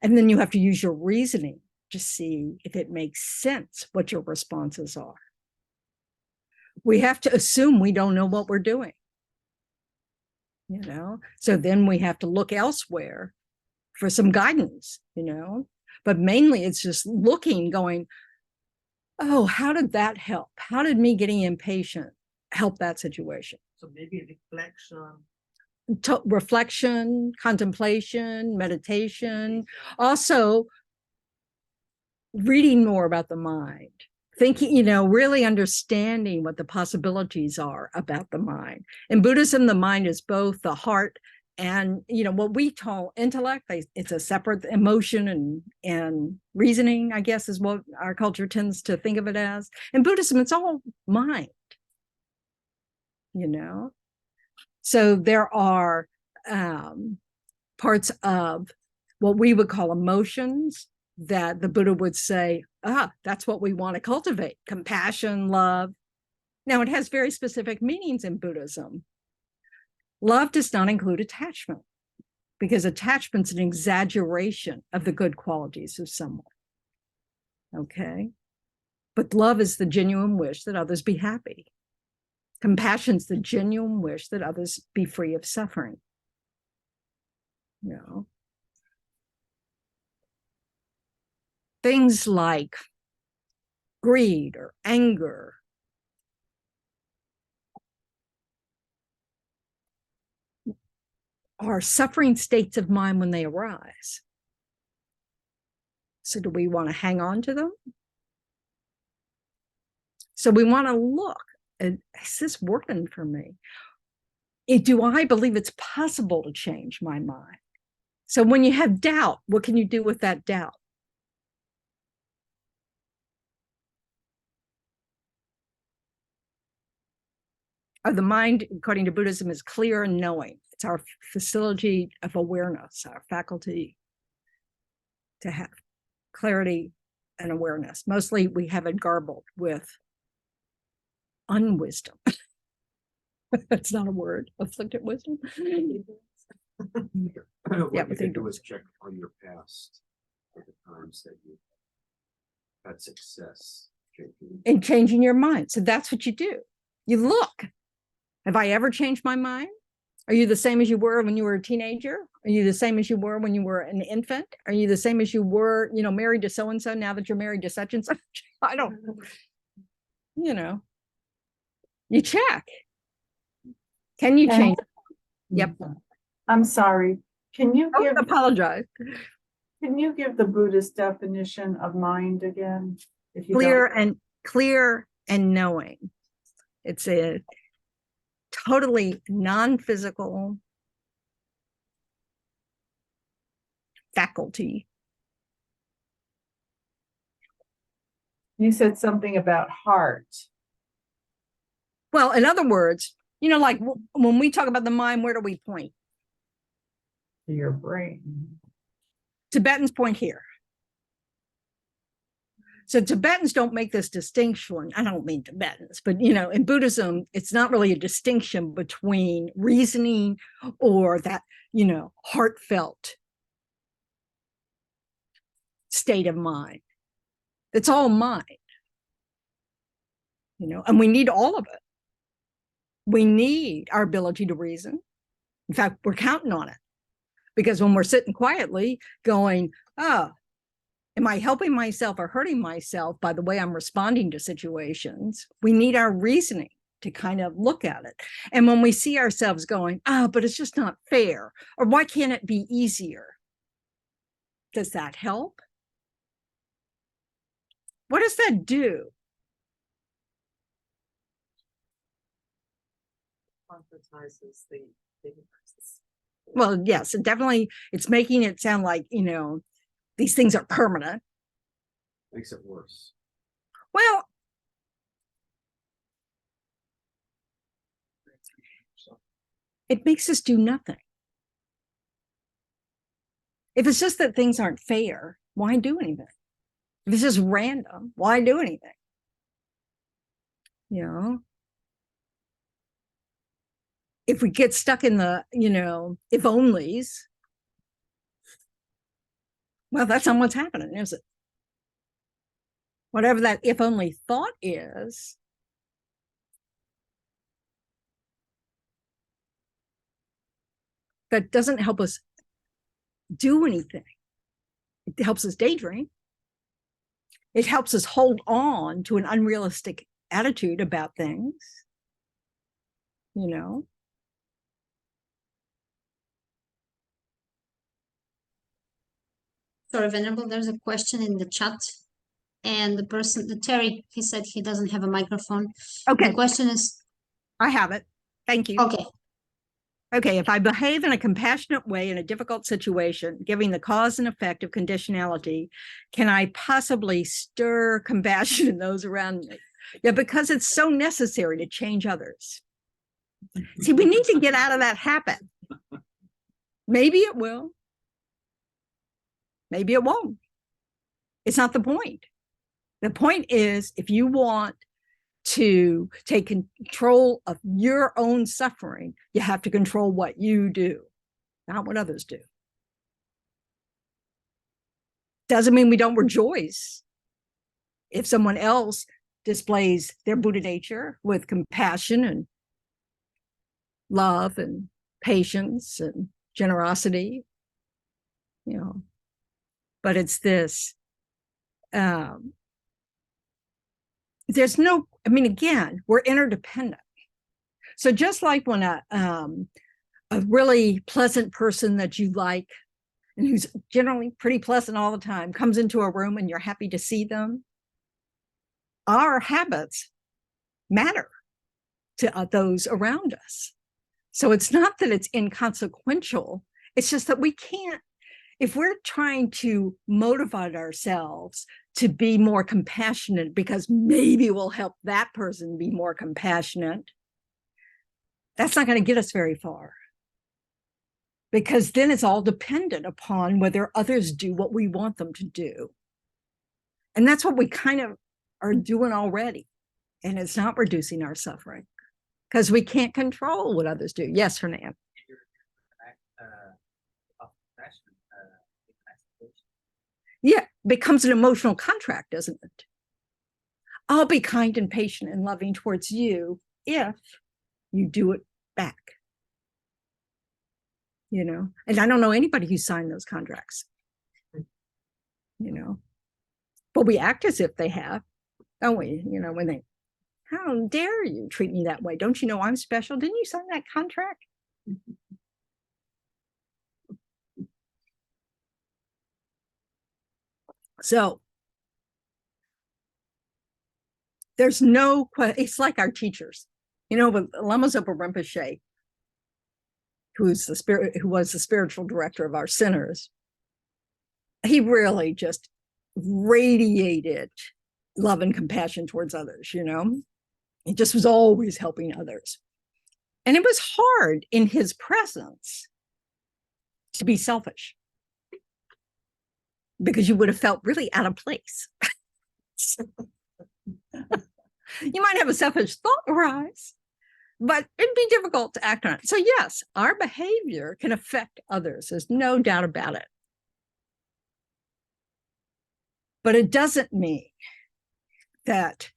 And then you have to use your reasoning to see if it makes sense what your responses are. We have to assume we don't know what we're doing. So then we have to look elsewhere for some guidance, but mainly it's just looking, going, oh, how did that help? How did me getting impatient help that situation? So maybe reflection, contemplation, meditation, also reading more about the mind, thinking, really understanding what the possibilities are about the mind. In Buddhism, the mind is both the heart And, you know, what we call intellect, it's a separate emotion and reasoning, I guess, is what our culture tends to think of it as. In Buddhism, it's all mind, you know? So there are parts of what we would call emotions that the Buddha would say, that's what we want to cultivate: compassion, love. Now, it has very specific meanings in Buddhism. Love does not include attachment, because attachment's an exaggeration of the good qualities of someone. Okay? But love is the genuine wish that others be happy. Compassion's the genuine wish that others be free of suffering. You know? Things like greed or anger are suffering states of mind when they arise. So do we want to hang on to them? So we want to look at, is this working for me? Do I believe it's possible to change my mind? So when you have doubt, what can you do with that doubt? The mind, according to Buddhism, is clear and knowing. It's our facility of awareness, our faculty to have clarity and awareness. Mostly we have it garbled with unwisdom. That's not a word. Afflicted wisdom. What you can do is check on your past at the times that you had success in changing your mind. So that's what you do. You look. Have I ever changed my mind? Are you the same as you were when you were a teenager? Are you the same as you were when you were an infant? Are you the same as you were, you know, married to so-and-so now that you're married to such and such? I don't, you know, you check. Can you change? Yep. I'm sorry. Can you give, apologize. Can you give the Buddhist definition of mind again? If you Clear and knowing. It's a totally non-physical faculty. You said something about heart. Well, in other words, you know, like when we talk about the mind, where do we point? To your brain. Tibetans point here. So Tibetans don't make this distinction. I don't mean Tibetans, but, you know, in Buddhism, it's not really a distinction between reasoning or that, you know, heartfelt state of mind. It's all mind, you know, and we need all of it. We need our ability to reason. In fact, we're counting on it, because when we're sitting quietly going, am I helping myself or hurting myself by the way I'm responding to situations? We need our reasoning to kind of look at it. And when we see ourselves going, but it's just not fair, or why can't it be easier? Does that help? What does that do? Concretizes the universe. Well, yes, it definitely, it's making it sound like, you know, these things are permanent. makes it worse. Well, it makes us do nothing. If it's just that things aren't fair, why do anything? If it's just random, why do anything? You know? If we get stuck in the, you know, if onlys, well, that's not what's happening, is it? Whatever that if only thought is, that doesn't help us do anything. It helps us daydream. It helps us hold on to an unrealistic attitude about things, you know? Sorry, Venerable, there's a question in the chat. And the person, Terry, he said he doesn't have a microphone. Okay. The question is, I have it. Thank you. okay. Okay, if I behave in a compassionate way in a difficult situation, giving the cause and effect of conditionality, can I possibly stir compassion in those around me? Yeah, because it's so necessary to change others. See, we need to get out of that habit. Maybe it will. Maybe it won't. It's not the point. The point is, if you want to take control of your own suffering, you have to control what you do, not what others do. Doesn't mean we don't rejoice if someone else displays their Buddha nature with compassion and love and patience and generosity, you know. But it's this, there's no, I mean, again, we're interdependent. So just like when a really pleasant person that you like, and who's generally pretty pleasant all the time, comes into a room and you're happy to see them, our habits matter to those around us. So it's not that it's inconsequential. It's just that we can't, if we're trying to motivate ourselves to be more compassionate because maybe we'll help that person be more compassionate, that's not going to get us very far. Because then it's all dependent upon whether others do what we want them to do. And that's what we kind of are doing already. And it's not reducing our suffering because we can't control what others do. Yes, Hernan. Yeah, becomes an emotional contract, doesn't it? I'll be kind and patient and loving towards you if you do it back. You know, and I don't know anybody who signed those contracts, you know, but we act as if they have, don't we? You know, when they, how dare you treat me that way? Don't you know I'm special? Didn't you sign that contract? So there's no, it's like our teachers, you know, with Lama Zopa Rinpoche, who was the spiritual director of our centers, he really just radiated love and compassion towards others, you know. He just was always helping others. And it was hard in his presence to be selfish because you would have felt really out of place. You might have a selfish thought arise, but it'd be difficult to act on it. So yes, our behavior can affect others. There's no doubt about it. But it doesn't mean that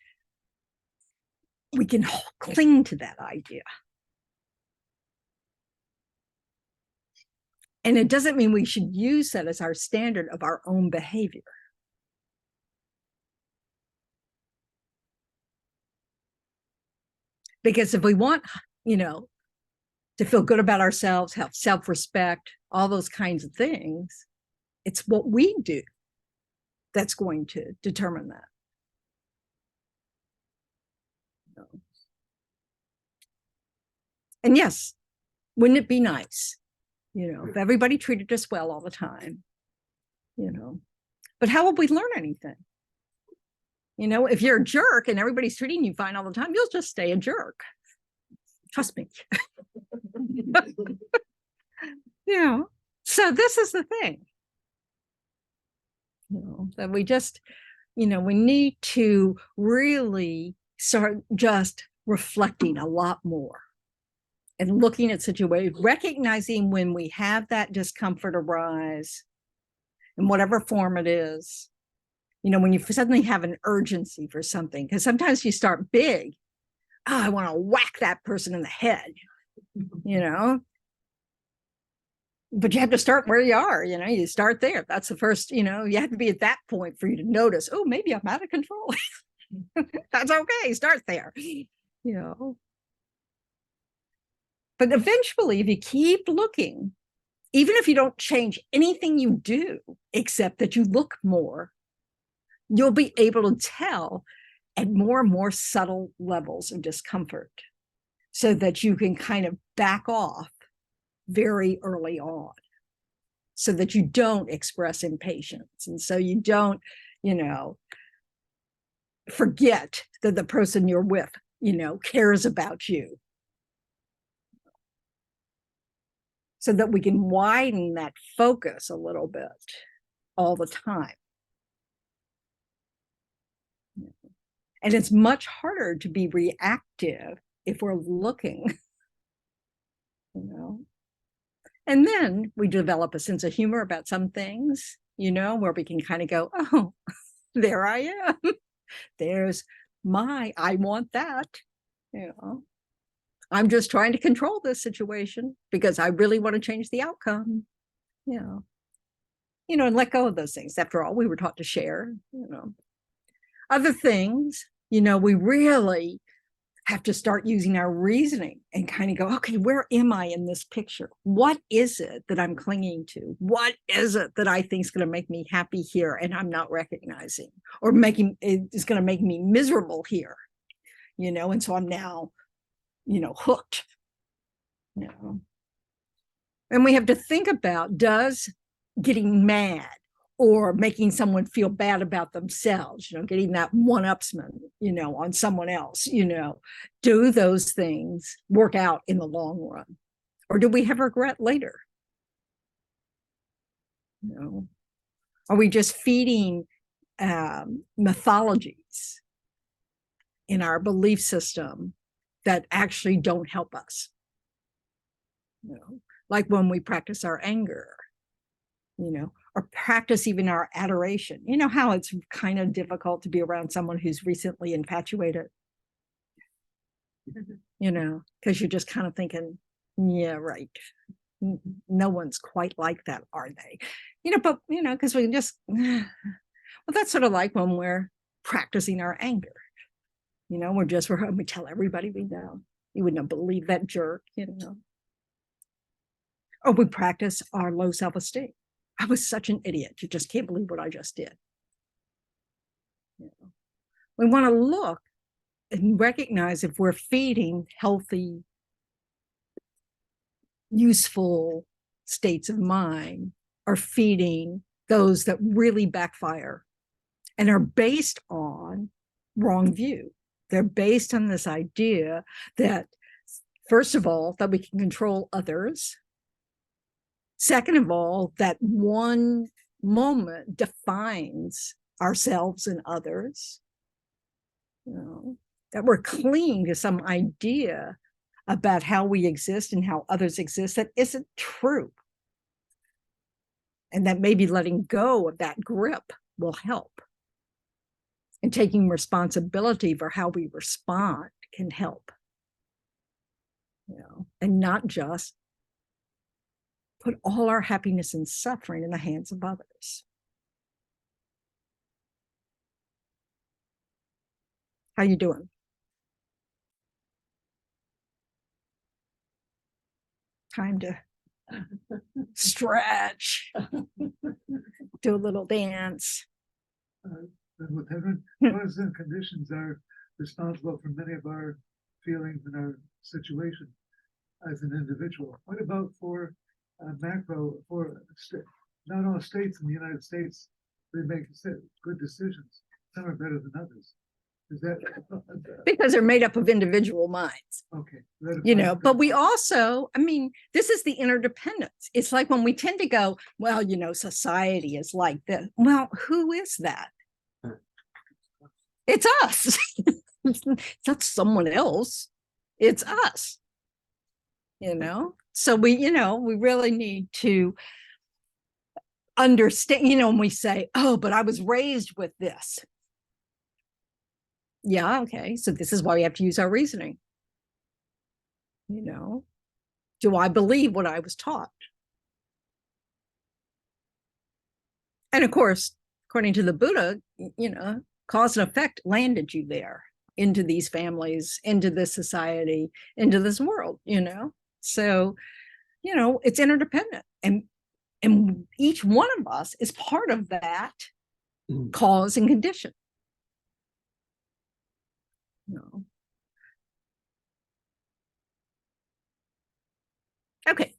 we can cling to that idea. And it doesn't mean we should use that as our standard of our own behavior. Because if we want, you know, to feel good about ourselves, have self-respect, all those kinds of things, it's what we do that's going to determine that. And yes, wouldn't it be nice, you know, if everybody treated us well all the time, you know, but how would we learn anything? You know, if you're a jerk and everybody's treating you fine all the time, you'll just stay a jerk. Trust me. You know, so this is the thing. You know, that we just, you know, we need to really start just reflecting a lot more and looking at situations, recognizing when we have that discomfort arise in whatever form it is. You know, when you suddenly have an urgency for something, because sometimes you start big. Oh, I want to whack that person in the head, you know. But you have to start where you are, you know, you start there. That's the first, you know, you have to be at that point for you to notice, oh, maybe I'm out of control. That's okay, start there, you know. But eventually, if you keep looking, even if you don't change anything you do, except that you look more, you'll be able to tell at more and more subtle levels of discomfort so that you can kind of back off very early on, so that you don't express impatience. And so you don't, forget that the person you're with, cares about you. So that we can widen that focus a little bit all the time. And it's much harder to be reactive if we're looking, And then we develop a sense of humor about some things, where we can kind of go, oh, there I am. There's I want that, I'm just trying to control this situation because I really want to change the outcome, and let go of those things. After all, we were taught to share, Other things, we really have to start using our reasoning and kind of go, okay, where am I in this picture? What is it that I'm clinging to? What is it that I think is going to make me happy here and I'm not recognizing, or is going to make me miserable here? And so I'm now, hooked. And we have to think about, does getting mad or making someone feel bad about themselves, getting that one-upsman, on someone else, do those things work out in the long run? Or do we have regret later? Are we just feeding mythologies in our belief system that actually don't help us? Like when we practice our anger, or practice even our adoration. How it's kind of difficult to be around someone who's recently infatuated, because you're just kind of thinking, yeah, right. No one's quite like that, are they? But, because we just, well, that's sort of like when we're practicing our anger. We're home, we tell everybody we know. You wouldn't believe that jerk, Or we practice our low self-esteem. I was such an idiot. You just can't believe what I just did. We want to look and recognize if we're feeding healthy, useful states of mind, or feeding those that really backfire and are based on wrong view. They're based on this idea that, first of all, that we can control others. Second of all, that one moment defines ourselves and others. That we're clinging to some idea about how we exist and how others exist that isn't true. And that maybe letting go of that grip will help. And taking responsibility for how we respond can help. And not just put all our happiness and suffering in the hands of others. How you doing? Time to stretch, do a little dance. Venerable Tendron, causes and conditions are responsible for many of our feelings and our situation as an individual. What about for macro, not all states in the United States, they make good decisions. Some are better than others. Is that because they're made up of individual minds? Okay. But we also, this is the interdependence. It's like when we tend to go, well, society is like this. Well, who is that? It's us. It's not someone else. It's us. So we really need to understand, when we say, oh, but I was raised with this. Yeah, okay. So this is why we have to use our reasoning. Do I believe what I was taught? And of course, according to the Buddha, cause and effect landed you there, into these families, into this society, into this world, So, it's interdependent. And each one of us is part of that cause and condition. Okay.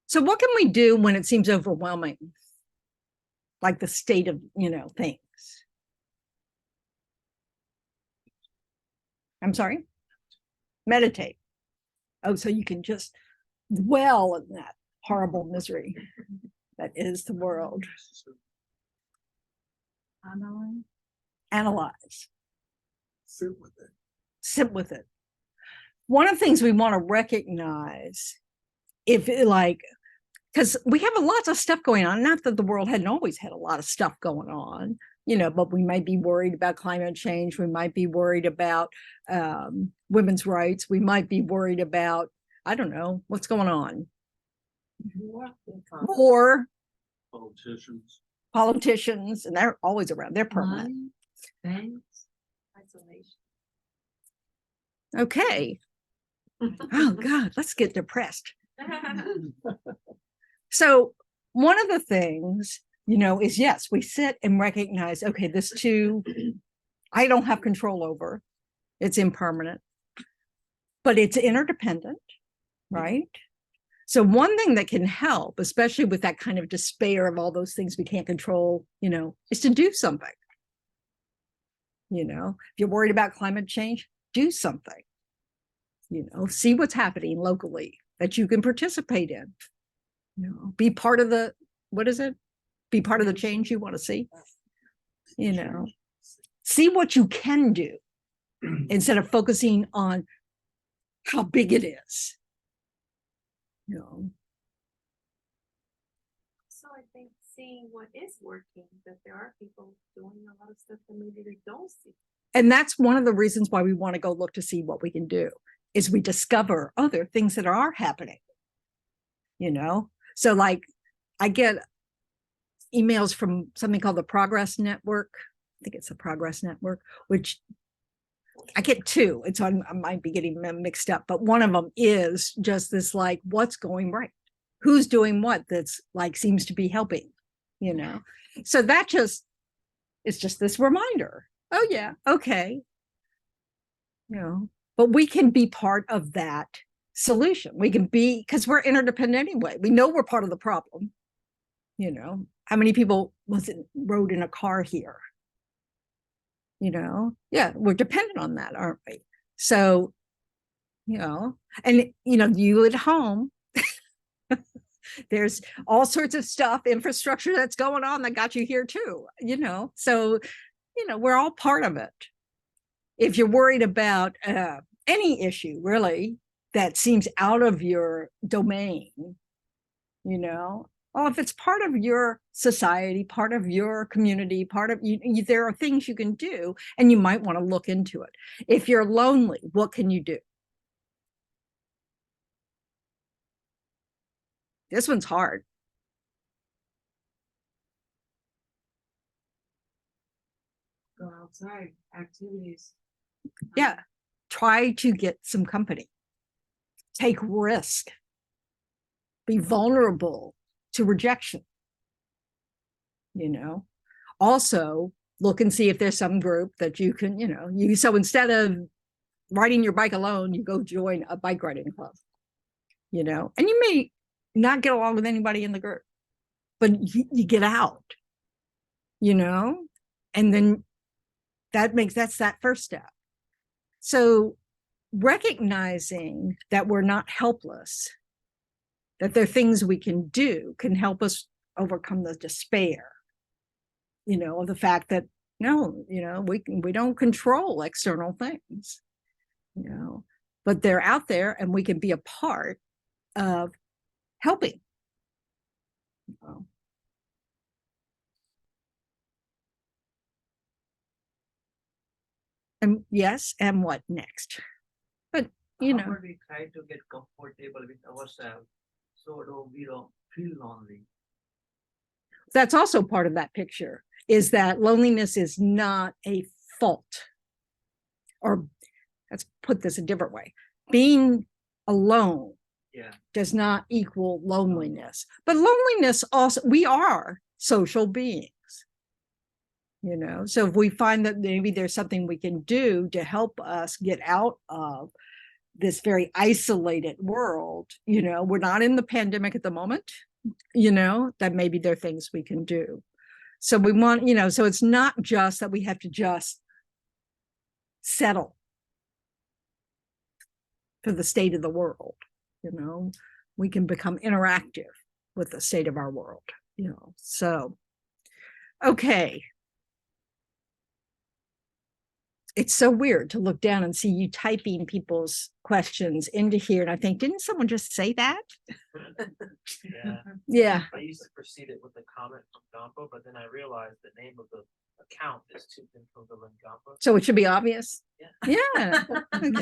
So what can we do when it seems overwhelming? Like the state of, things. I'm sorry? Meditate. Oh, so you can just dwell in that horrible misery that is the world. Analyze. Sit with it. Sit with it. One of the things we want to recognize, because we have lots of stuff going on, not that the world hadn't always had a lot of stuff going on, but we might be worried about climate change. We might be worried about women's rights. We might be worried about, I don't know, what's going on. War. Politicians, and they're always around. They're permanent. Banks, isolation. Okay. Oh God, let's get depressed. So one of the things, is yes, we sit and recognize, okay, this too, I don't have control over. It's impermanent, but it's interdependent, right? So one thing that can help, especially with that kind of despair of all those things we can't control, is to do something. If you're worried about climate change, do something. See what's happening locally that you can participate in. Be part of the, what is it? Be part of the change you want to see. See what you can do instead of focusing on how big it is. So I think seeing what is working, that there are people doing a lot of stuff that maybe they don't see. And that's one of the reasons why we want to go look to see what we can do, is we discover other things that are happening. So like I get emails from something called the Progress Network. I think it's the Progress Network, which I get two. It's on, I might be getting them mixed up, but one of them is just this, like, what's going right? Who's doing what that's like seems to be helping, So that it's just this reminder. Oh yeah, okay. But we can be part of that solution. We can be, because we're interdependent anyway. We know we're part of the problem. How many people rode in a car here? Yeah, we're dependent on that, aren't we? So, and you at home, there's all sorts of stuff, infrastructure that's going on that got you here too, so, we're all part of it. If you're worried about any issue really that seems out of your domain, well, if it's part of your society, part of your community, part of you, there are things you can do, and you might want to look into it. If you're lonely, what can you do? This one's hard. Go outside, activities. Yeah, try to get some company. Take risk. Be vulnerable to rejection. Also look and see if there's some group that you can, so instead of riding your bike alone, you go join a bike riding club, and you may not get along with anybody in the group, but you get out, and then that's that first step. So recognizing that we're not helpless, that there are things we can do, can help us overcome the despair, of the fact that no, we don't control external things, but they're out there and we can be a part of helping. And yes, and what next? But How about we try to get comfortable with ourselves so we don't feel lonely? That's also part of that picture, is that loneliness is not a fault. Or let's put this a different way. Being alone does not equal loneliness. But loneliness also, we are social beings. So if we find that maybe there's something we can do to help us get out of this very isolated world, you know, we're not in the pandemic at the moment, you know, that maybe there are things we can do. So we want, you know, so it's not just that we have to just settle for the state of the world, you know, we can become interactive with the state of our world, you know. So, okay. It's so weird to look down and see you typing people's questions into here. And I think, didn't someone just say that? Yeah. Yeah. I used to precede it with a comment from Gampo, but then I realized the name of the account is Thubten from the Gampo. So it should be obvious. Yeah. Yeah. Okay.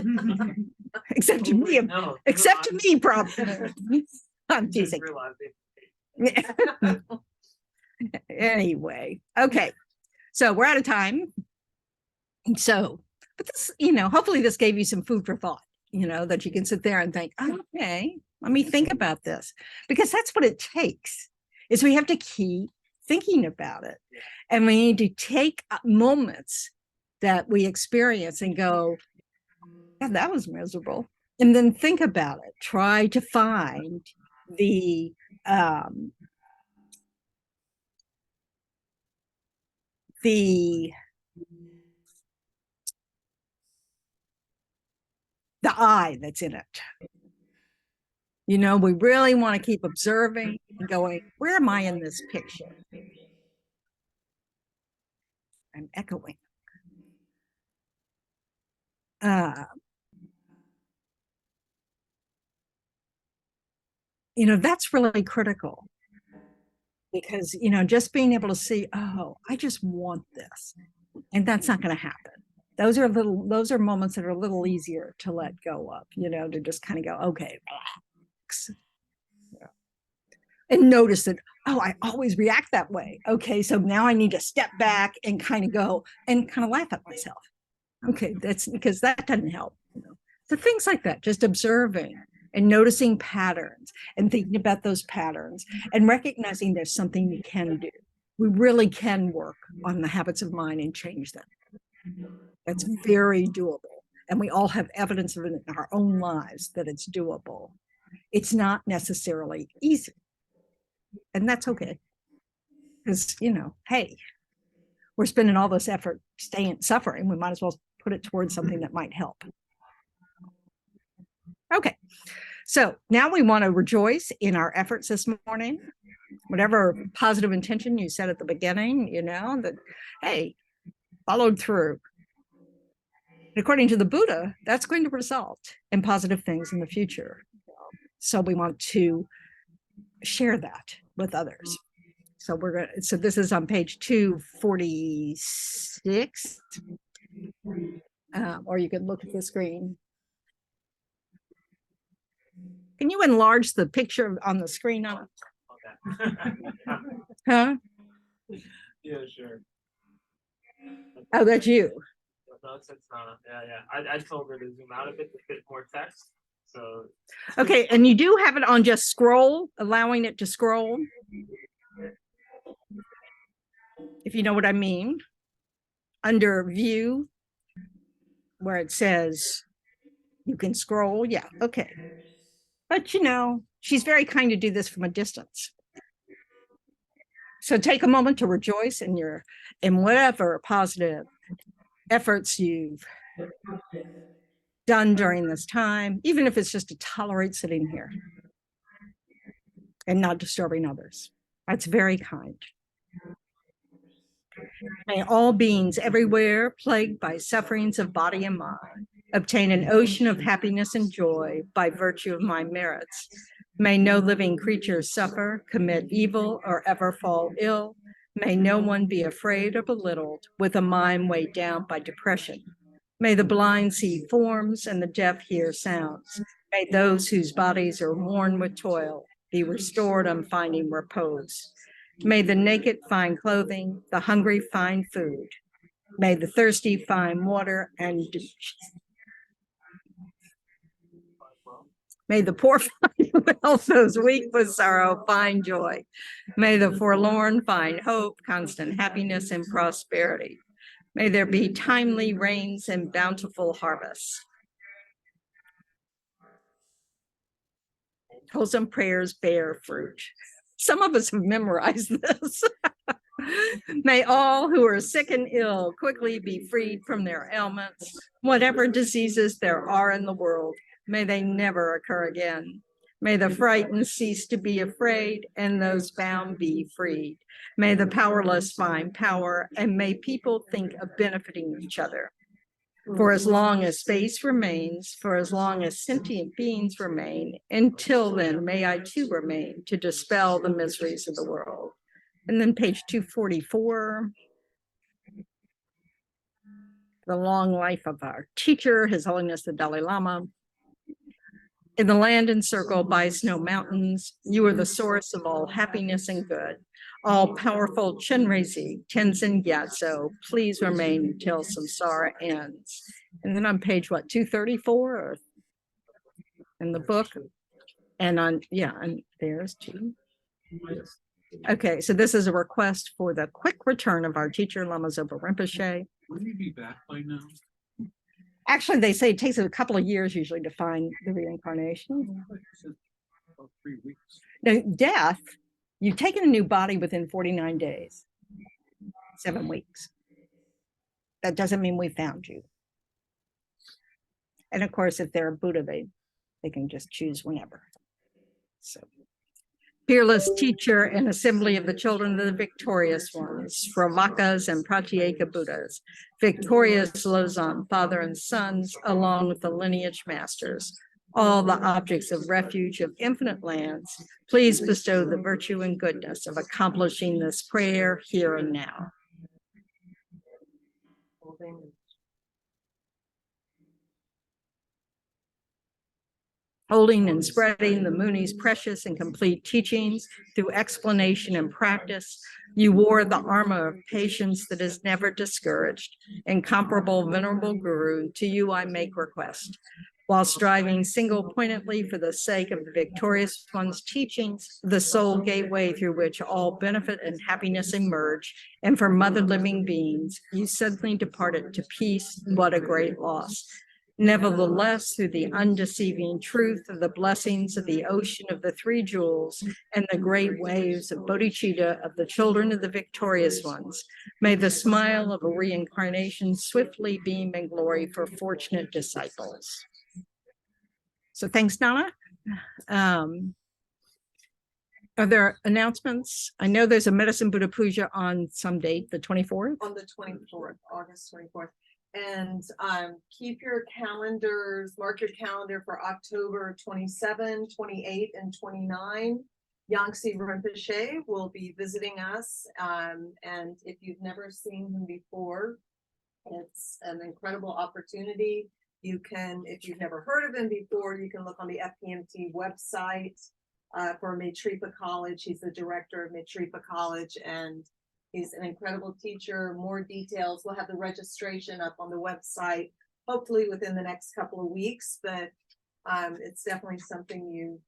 Except to me, No, except to me, probably. I'm just teasing. realized Yeah. Anyway, okay. So we're out of time. So, but this, you know, hopefully this gave you some food for thought, you know, that you can sit there and think, okay, let me think about this, because that's what it takes, is we have to keep thinking about it. And we need to take moments that we experience and go, yeah, that was miserable. And then think about it, try to find the I that's in it. You know, we really want to keep observing and going, where am I in this picture? I'm echoing. You know, that's really critical, because, you know, just being able to see, oh, I just want this, and that's not going to happen. Those are moments that are a little easier to let go of, you know, to just kind of go, okay, relax. Yeah. And notice that, oh, I always react that way. Okay, so now I need to step back and kind of go and kind of laugh at myself. Okay, that's because that doesn't help. You know? So things like that, just observing and noticing patterns and thinking about those patterns and recognizing there's something you can do. We really can work on the habits of mind and change them. That's very doable. And we all have evidence of it in our own lives that it's doable. It's not necessarily easy. And that's okay. Because, you know, hey, we're spending all this effort suffering. We might as well put it towards something that might help. Okay. So now we want to rejoice in our efforts this morning. Whatever positive intention you set at the beginning, you know, that, hey, followed through. And according to the Buddha, that's going to result in positive things in the future. So we want to share that with others. So so this is on page 246, or you can look at the screen. Can you enlarge the picture on the screen on it? Okay. Huh? Yeah, sure. Oh, that's you. No, it's not. Yeah. I told her to zoom out a bit to fit more text. So okay, and you do have it on just scroll, allowing it to scroll. If you know what I mean. Under view, where it says you can scroll. Yeah, okay. But you know, she's very kind to do this from a distance. So take a moment to rejoice in whatever positive efforts you've done during this time, even if it's just to tolerate sitting here and not disturbing others. That's very kind. May all beings everywhere plagued by sufferings of body and mind obtain an ocean of happiness and joy by virtue of my merits. May no living creature suffer, commit evil, or ever fall ill. May no one be afraid or belittled with a mind weighed down by depression. May the blind see forms and the deaf hear sounds. May those whose bodies are worn with toil be restored on finding repose. May the naked find clothing, the hungry find food. May the thirsty find water, and may the poor find wealth, those weak with sorrow find joy. May the forlorn find hope, constant happiness, and prosperity. May there be timely rains and bountiful harvests. wholesome prayers bear fruit. Some of us have memorized this. May all who are sick and ill quickly be freed from their ailments. Whatever diseases there are in the world, may they never occur again. May the frightened cease to be afraid, and those bound be freed. May the powerless find power, and may people think of benefiting each other. For as long as space remains, for as long as sentient beings remain, until then may I too remain to dispel the miseries of the world. And then page 244. The long life of our teacher, His Holiness the Dalai Lama. In the land encircled by snow mountains, you are the source of all happiness and good. All powerful Chenrezig, Tenzin Gyatso, please remain until samsara ends. And then on page, 234 in the book. And on, and there's two. Okay, so this is a request for the quick return of our teacher, Lama Zopa Rinpoche. Will he be back by now? Actually, they say it takes a couple of years usually to find the reincarnation. About 3 weeks. Now, death, you've taken a new body within 49 days, 7 weeks. That doesn't mean we found you. And of course, if they're a Buddha, they can just choose whenever. So, fearless teacher and assembly of the children of the victorious ones, Sravakas and Pratyeka Buddhas, victorious Lozan, father and sons, along with the lineage masters, all the objects of refuge of infinite lands, please bestow the virtue and goodness of accomplishing this prayer here and now. Holding and spreading the Muni's precious and complete teachings through explanation and practice, you wore the armor of patience that is never discouraged. Incomparable Venerable Guru, to you I make request. While striving single-pointedly for the sake of the victorious one's teachings, the sole gateway through which all benefit and happiness emerge, and for mother living beings, you suddenly departed to peace. What a great loss. Nevertheless, through the undeceiving truth of the blessings of the ocean of the three jewels and the great waves of bodhicitta of the children of the victorious ones, may the smile of a reincarnation swiftly beam in glory for fortunate disciples. So thanks, Nana. Are there announcements? I know there's a Medicine Buddha Puja on some date, the 24th. On the 24th, August 24th. And keep your calendars, mark your calendar for October 27, 28, and 29. Yangtze Rinpoche will be visiting us. And if you've never seen him before, it's an incredible opportunity. You can, if you've never heard of him before, you can look on the FPMT website for Maitripa College. He's the director of Maitripa College, and he's an incredible teacher. More details, we'll have the registration up on the website, hopefully within the next couple of weeks, but it's definitely something you